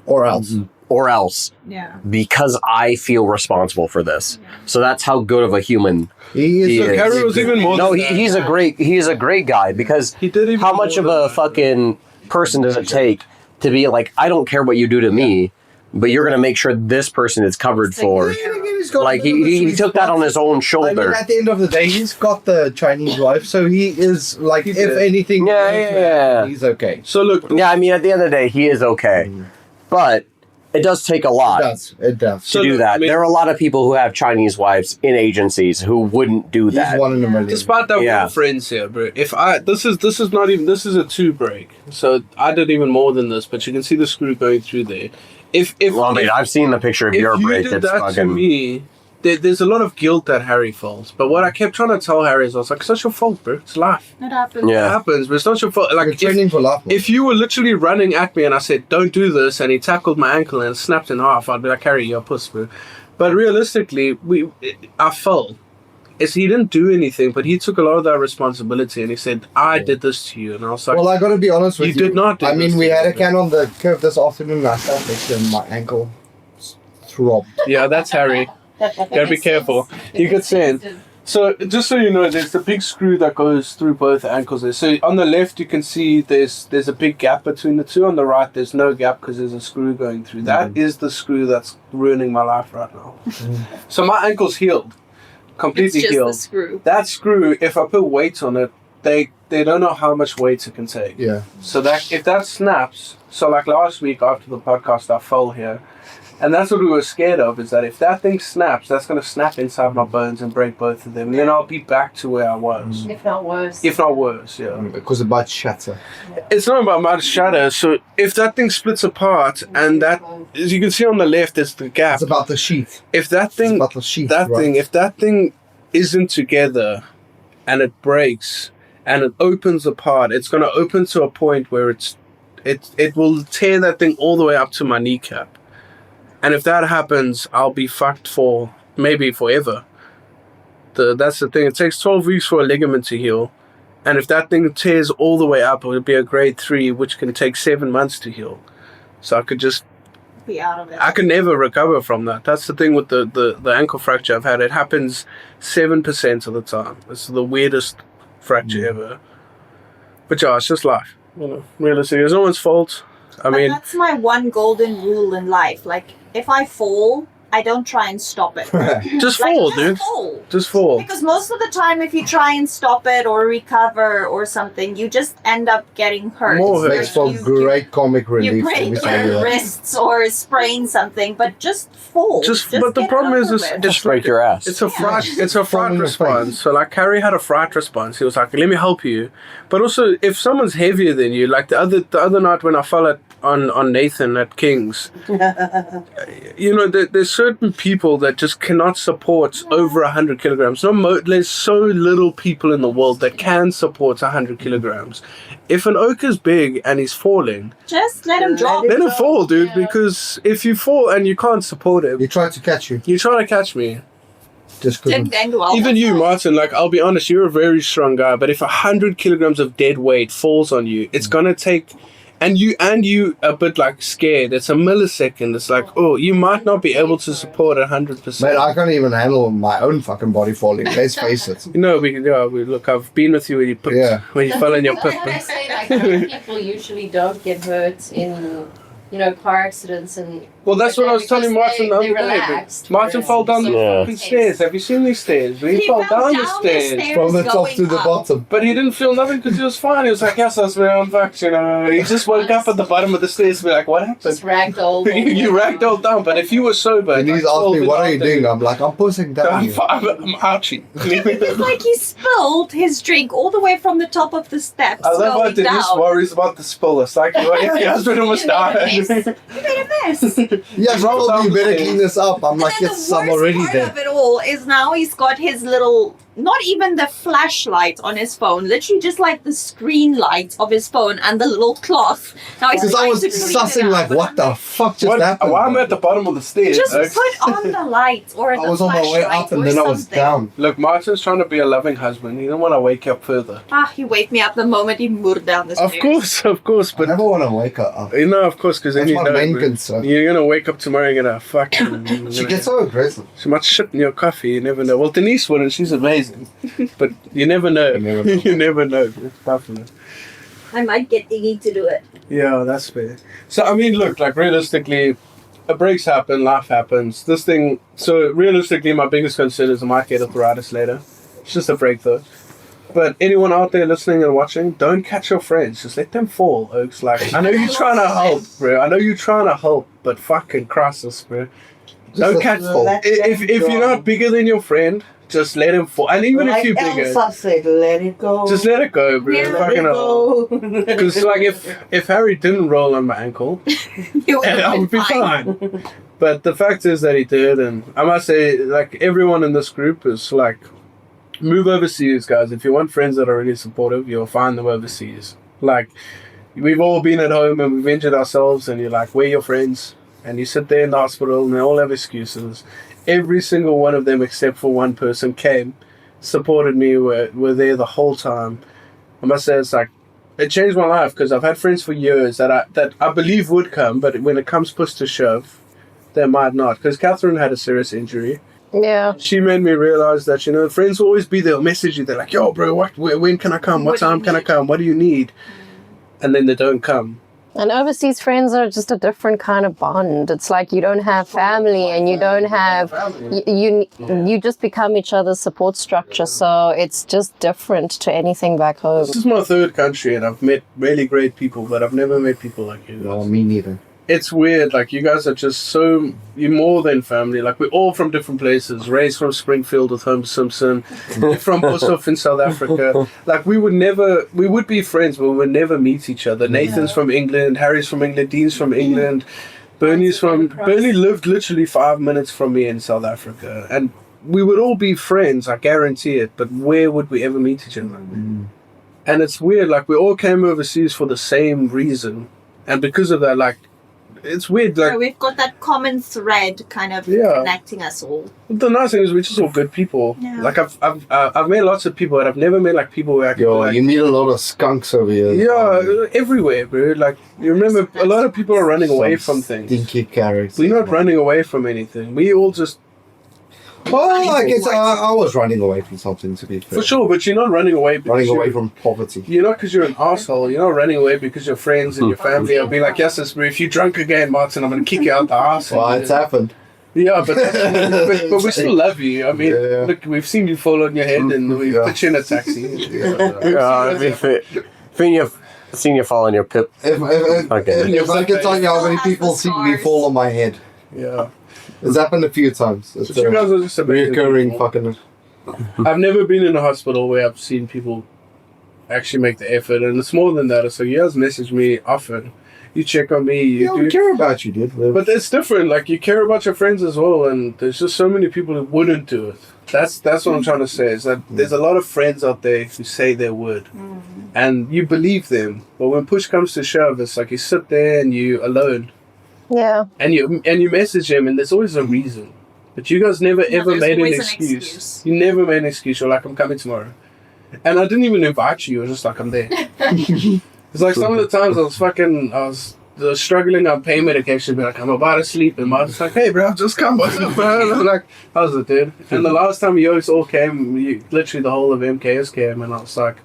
Or else. Yeah. Because I feel responsible for this. Yeah. So that's how good of a human he is. Harry was even more than that. He's a great guy because how much of a fucking person does it take to be like, I don't care what you do to me, but you're going to make sure this person is covered for. Like he took that on his own shoulder. I mean, at the end of the day, he's got the Chinese wife, so he is like, if anything, he's okay. So look, I mean, at the end of the day, he is okay, but it does take a lot. It does to do that. I mean, there are a lot of people who have Chinese wives in agencies who wouldn't do that. He's one in a million. Despite that, we're friends here, bro. This is a 2 break, so I did even more than this, but you can see the screw going through there. I've seen the picture of your break. If you did that to me, there's a lot of guilt that Harry feels. But what I kept trying to tell Harry is, I was like, it's not your fault, bro. It's life. It happens. Yeah. It happens, but it's not your fault. Like, you're training for life. If you were literally running at me and I said, don't do this, and he tackled my ankle and snapped in half, I'd be like, Harry, you're a puss, bro. But realistically, I fell. He didn't do anything, but he took a lot of that responsibility and he said, I did this to you. And I was like, well, I got to be honest with you. You did not do I mean, this we to had me, a can on the curve this afternoon and I sat next to him, my ankle throbbed. Yeah, that's Harry. Gotta be careful. You could say it. So, just so you know, there's the big screw that goes through both ankles there. So, on the left, you can see there's a big gap between the two. On the right, there's no gap because there's a screw going through. That is the screw that's ruining my life right now. So, my ankle's healed. Completely it's just healed. The screw. That screw, if I put weight on it, they don't know how much weight it can take. Yeah. So, that if that snaps, so like last week after the podcast, I fell here. And that's what we were scared of, is that if that thing snaps, that's going to snap inside my bones and break both of them. And then I'll be back to where I was. If not worse. If not worse, yeah. Because it might shatter. It's not about might shatter. So if that thing splits apart and that, as you can see on the left, there's the gap. It's about the sheath. If that thing, if that thing isn't together and it breaks and it opens apart, it's going to open to a point where it will tear that thing all the way up to my kneecap. And if that happens, I'll be fucked for maybe forever. That's the thing. It takes 12 weeks for a ligament to heal. And if that thing tears all the way up, it would be a grade 3, which can take 7 months to heal. So I could just be out of it. I can never recover from that. That's the thing with the ankle fracture I've had. It happens 7% of the time. It's the weirdest fracture ever. But yeah, it's just life. Realistically, it's no one's fault. I mean, that's my one golden rule in life. Like, if I fall, I don't try and stop it. Just Like, fall, just dude. fall. Just fall. Because most of the time, if you try and stop it or recover or something, you just end up getting hurt. More hurt. Makes for great comic You relief. break every time you your do that. wrists or sprain something, but just fall. But the get problem over is, it. Just break your ass. it's a fright. It's a fright Falling in the response. So like Harry had a fright response. He was like, "Let me help you," but also if someone's heavier than you, like the other night when I fell on Nathan at King's, you know, there's certain people that just cannot support over 100 kilograms. There's so little people in the world that can support 100 kilograms. If an oak is big and he's falling, Just let him drop. let him fall, dude. Because if you fall and you can't support him, He tried to catch you. you're trying to catch me. Just Then, couldn't. well, Even you, Martin, like, I'll be honest, you're a very strong guy, but if 100 kilograms of dead weight falls on you, it's gonna take, and you a bit like scared, it's a millisecond, it's like, oh, you might not be able to support 100%. Mate, I can't even handle my own fucking body falling. Let's face it. You know, look, I've been with you when you when you fell in your pit. That's what I say, like, young people usually don't get hurt in, car accidents and... Well, that's what I was telling Because Martin the other they day. relaxed, Martin whereas fell down the Yeah. fucking stairs. Have you seen these stairs? He fell down the stairs. From the top going to the up. bottom. But he didn't feel nothing because he was fine. He was like, yes, I was very unvaxxed, He just woke up at the bottom of the stairs and be like, what happened? Just ragdoll. You ragdolled down, but if you were sober... And he's like, asked me, 12 what are you after- doing? I'm like, I'm pushing down I'm here. ouchie. It's like he spilled his drink all the way from the top of the steps I love how going Denise down. worries about the spill. It's like, your husband almost died. You made a mess. Yeah, she Roll told me down you the better stairs. clean this up. I'm like, And then yes, the I'm worst already part there. of it all is now he's got his little, not even the flashlight on his phone, literally just like the screen light of his phone and the little cloth. Now he's Because I trying was to clean it sussing up, like, but what I'm the like, fuck just happened? Why am I at the bottom of the stairs? just Oaks? put on the light or the I was on my way flashlight up and or then I was something. down. Look, Martin's trying to be a loving husband. He don't want to wake you up further. He wake me up the moment he moved down the stairs. Of course, I but... never want to wake her up. Of course, because then That's you my know... main bro, concern. You're going to wake up tomorrow and you're going to fucking... She gets so aggressive. She might shit in your coffee, you never know. Well, Denise wouldn't, she's amazing. But you never know. You never know. You never know. It's definitely. I might get Iggy to do it. Yeah, that's fair. So, I mean, look, like, realistically, breaks happen, life happens. This thing, so realistically, my biggest concern is I might get arthritis later. It's just a break, though. But anyone out there listening and watching, don't catch your friends. Just let them fall, Oaks. Like, I know you're trying to help, bro. I know you're trying to help, but fucking crisis, bro. Don't Just catch... fall. If you're not bigger than your friend, just let him fall. And even if you're bigger... Elsa said, let it go. Just let it go, bro. Yeah, let Fucking hell. go. Because, like, if Harry didn't roll on my ankle, You would I would be fine. fine. But the fact is that he did, and I must say, like, everyone in this group is like, move overseas, guys. If you want friends that are really supportive, you'll find them overseas. Like, we've all been at home and we've injured ourselves, and you're like, where are your friends? And you sit there in the hospital, and they all have excuses. Every single one of them, except for one person, came, supported me, were there the whole time. I must say, it's like, it changed my life, because I've had friends for years that I believe would come, but when it comes push to shove, they might not. Because Catherine had a serious injury. Yeah. She made me realize that, friends will always be there, they'll message you, they're like, yo, bro, when can I come? What time can I come? What do you need? And then they don't come. And overseas friends are just a different kind of bond. It's like you don't have family and you don't have... You just become each other's support structure. So it's just different to anything back home. This is my third country, and I've met really great people, but I've never met people like you guys. No, me neither. It's weird, like, you guys are just you're more than family. Like, we're all from different places. Ray's from Springfield with Holmes Simpson. You're from Boshoff in South Africa. Like, we would be friends, but we would never meet each other. Nathan's from England, Harry's from England, Dean's from England, Bernie lived literally 5 minutes from me in South Africa. And we would all be friends, I guarantee it, but where would we ever meet each other? And it's weird, like, we all came overseas for the same reason. And because of that, like, it's weird, like... So we've got that common thread kind of Yeah. connecting us all. The nice thing is we're just all good people. Yeah. Like, I've met lots of people, and I've never met, like, people where I can be Yo, like... you meet a lot of skunks over here. Yeah, everywhere, bro. Like, you remember, a lot of people are running away from things. Stinky carrots. We're not running away from anything. We all just... Well, I guess I was running away from something, to be fair. For sure, but you're not running away because Running away you're... from poverty. You're not because you're an asshole. You're not running away because your friends and your family will be like, yes, bro, if you drunk again, Martin, I'm going to kick you out the arse. Well, it's happened. Yeah, but we still love you. I mean, look, we've seen you fall on your head and we put you in a taxi. Seen you fall on your pip. If I can tell you how many people see me fall on my head. Yeah. It's happened a few times. It's you guys are just a recurring fucking... I've never been in a hospital where I've seen people actually make the effort, and it's more than that. So you guys message me often. You check on me. We care about you, dude. But it's different. Like, you care about your friends as well, and there's just so many people who wouldn't do it. That's what I'm trying to say, is that there's a lot of friends out there who say they would. And you believe them. But when push comes to shove, it's like you sit there and you're alone. Yeah. And you message him, and there's always a reason. But you guys never ever made an excuse. You never made an excuse. You're like, I'm coming tomorrow. And I didn't even invite you. I was just like, I'm there. It's like some of the times I was struggling on pain medication, be like, I'm about to sleep, and I was like, hey bro, just come, what's up, man? And I'm like, how's it, dude? And the last time you all came, literally the whole of MKS came, and I was like,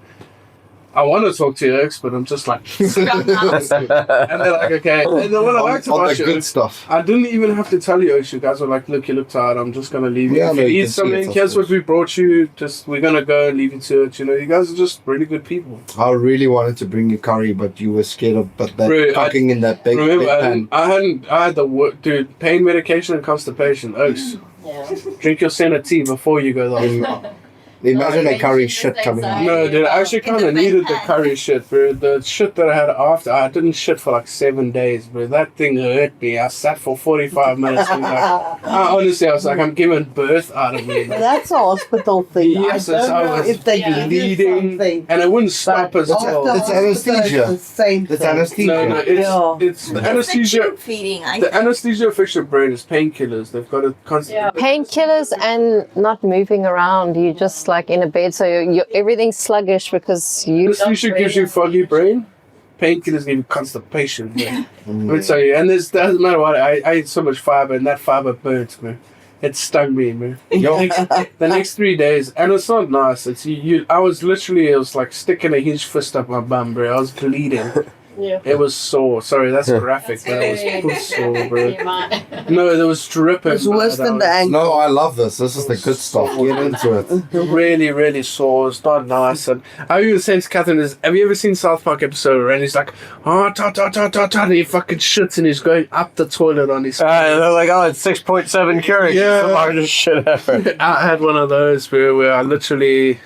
I want to talk to you, but I'm just like, and they're like, okay. And then what I liked about you, good stuff. I didn't even have to tell you, you guys were like, look, you look tired, I'm just gonna leave you. Yeah, if you eat something, here's what we brought you, we're gonna go and leave you to it. You know, you guys are just really good people. I really wanted to bring you curry, but you were scared of that cooking in that big pan. I had the work, dude, pain medication and constipation. Oaks. Yeah. Drink your senna tea before you go there. Imagine a curry shit coming out. No, dude, I actually kind of needed the curry shit, bro. The shit that I had after, I didn't shit for like 7 days, bro. That thing hurt me. I sat for 45 minutes. And honestly, I was like, I'm giving birth out of me. That's a hospital thing. Yes, I was if they bleeding, and it wouldn't stop as well. It's anesthesia. The same It's thing. anesthesia. No, it's the anesthesia. Feeding. The anesthesia affects your brain is painkillers. They've got to constantly. Painkillers and not moving around. You just like in a bed, so everything's sluggish because you. Anesthesia gives you foggy brain. Painkillers give you constipation. Let me tell you, and this doesn't matter what. I ate so much fiber, and that fiber burnt, man. It stung me, man. The next 3 days, and it's not nice. It's you. I was like sticking a huge fist up my bum, bro. I was bleeding. Yeah. It was sore. Sorry, that's graphic. That was sore, bro. No, there was dripping. It's worse than the ankle. No, I love this. This is the good stuff. Get into it. Really, really sore. It's not nice. And I even say to Catherine, have you ever seen South Park episode where he's like, oh, and he fucking shits and he's going up the toilet on his they're like, oh, it's 6.7 curing. Yeah. It's the hardest shit ever. I had one of those where I literally...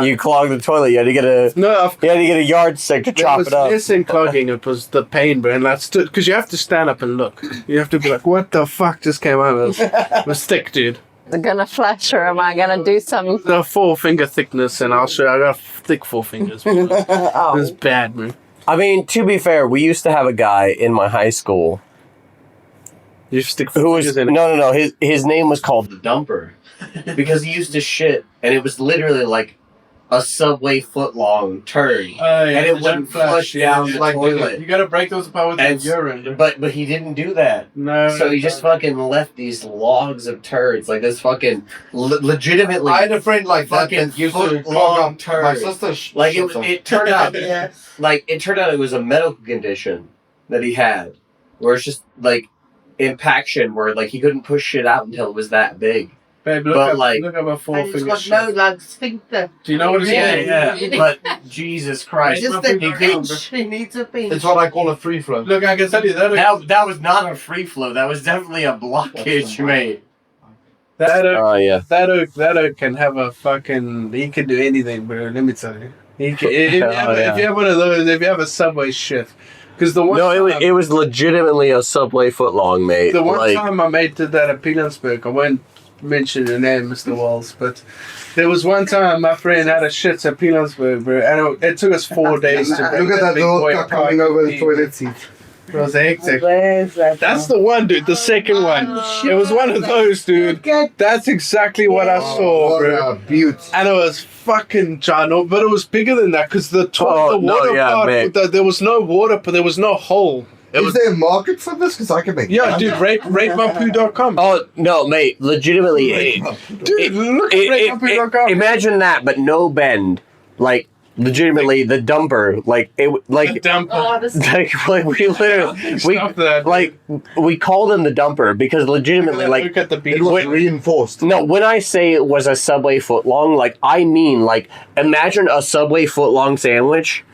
you clogged the toilet. You had to get a yardstick to chop it up. It was less in clogging. It was the pain, bro. And that's because you have to stand up and look. You have to be like, what the fuck just came out? It was thick, dude. They're gonna flash, or am I gonna do some? The 4-finger thickness, and I'll show you. I got thick 4 fingers. It was bad, man. I mean, to be fair, we used to have a guy in my high school. You stick who was fingers in it. no. His name was called the Dumper because he used to shit, and it was literally like a Subway foot-long turd, and it wouldn't flush down the toilet. You gotta break those apart with the urine. But he didn't do that. No. So he just fucking left these logs of turds, like this fucking legitimately. I had a friend like that fucking that used to long turd. My turd. sister Like it turned out, it was a medical condition that he had, where it's just like impaction, where like he couldn't push shit out until it was that big. Babe, look at my 4 And it's fingers. got no like sphincter. Do you know what it's called? Yeah. But Jesus Christ, Just a pinch. He needs a pinch. It's what I call a free flow. Look, I can tell you that. that was not a free flow. That was definitely a blockage, mate. That yeah. Can have a fucking. He can do anything, bro. Let me tell you. If you have one of those, if you have a Subway shit, because the one. No, it was legitimately a Subway footlong, mate. The one time my mate did that at Pilansburg, I won't mention your name, Mr. Walls, but there was one time my friend had a shit at Pilansburg, bro, and it took us 4 days to break Look at that big little boy cup coming over the toilet seat. It was hectic. Where's that? That's the one, dude. The second one. It was one of those, dude. That's exactly what I saw, What bro. a beaut. And it was fucking giant, but it was bigger than that because the water part, there was no water, but there was no hole. Is there a market for this? Because I can make dude, ratemypoo.com. Oh, no, mate, legitimately. Dude, look at ratemypoo.com. Imagine that, but no bend. Like, legitimately the dumper, like it, like Dump. like we literally Stop that. like we called him the dumper because legitimately like Look at the beach. It was reinforced. no, when I say it was a Subway footlong, like I mean like imagine a Subway footlong sandwich.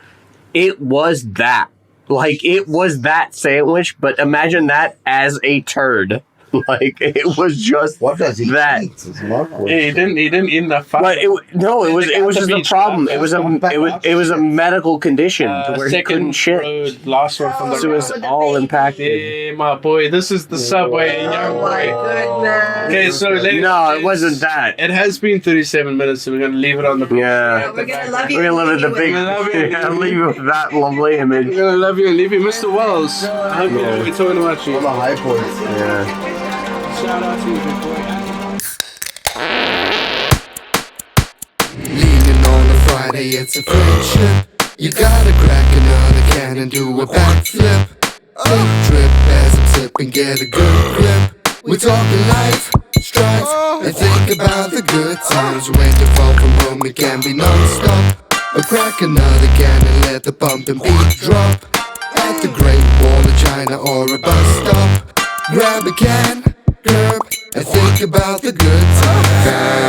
It was that. Like it was that sandwich, but imagine that as a turd. Like it was just What does he that. eat? Is my question. Yeah, he didn't eat enough fat. But it was just a beach problem. stuff. It was a medical condition to where he couldn't second shit. road, last one from the So it was with the all baby. impacted. Yeah, my boy, this is the Subway, young Oh my boy. goodness. Okay, so ladies, No, it wasn't that. It has been 37 minutes, so we're gonna leave it on the. Yeah. We're gonna love you. We're gonna live at the and big. leave you with- Yeah, leave you with that lovely image. We're gonna love you and leave you, Mr. Wells. I hope you enjoyed talking about you. On the high points. Yeah. Shout out to you, big boy. Leaning on a Friday, it's a friendship. You gotta crack another can and do a backflip. Trip as I'm sipping, get a good grip. We're talking life, strife, and think about the good times. When you fall from home, it can be non-stop. But crack another can and let the bumping beat drop. At the Great Wall of China or a bus stop. Grab a can, curb, and think about the good times.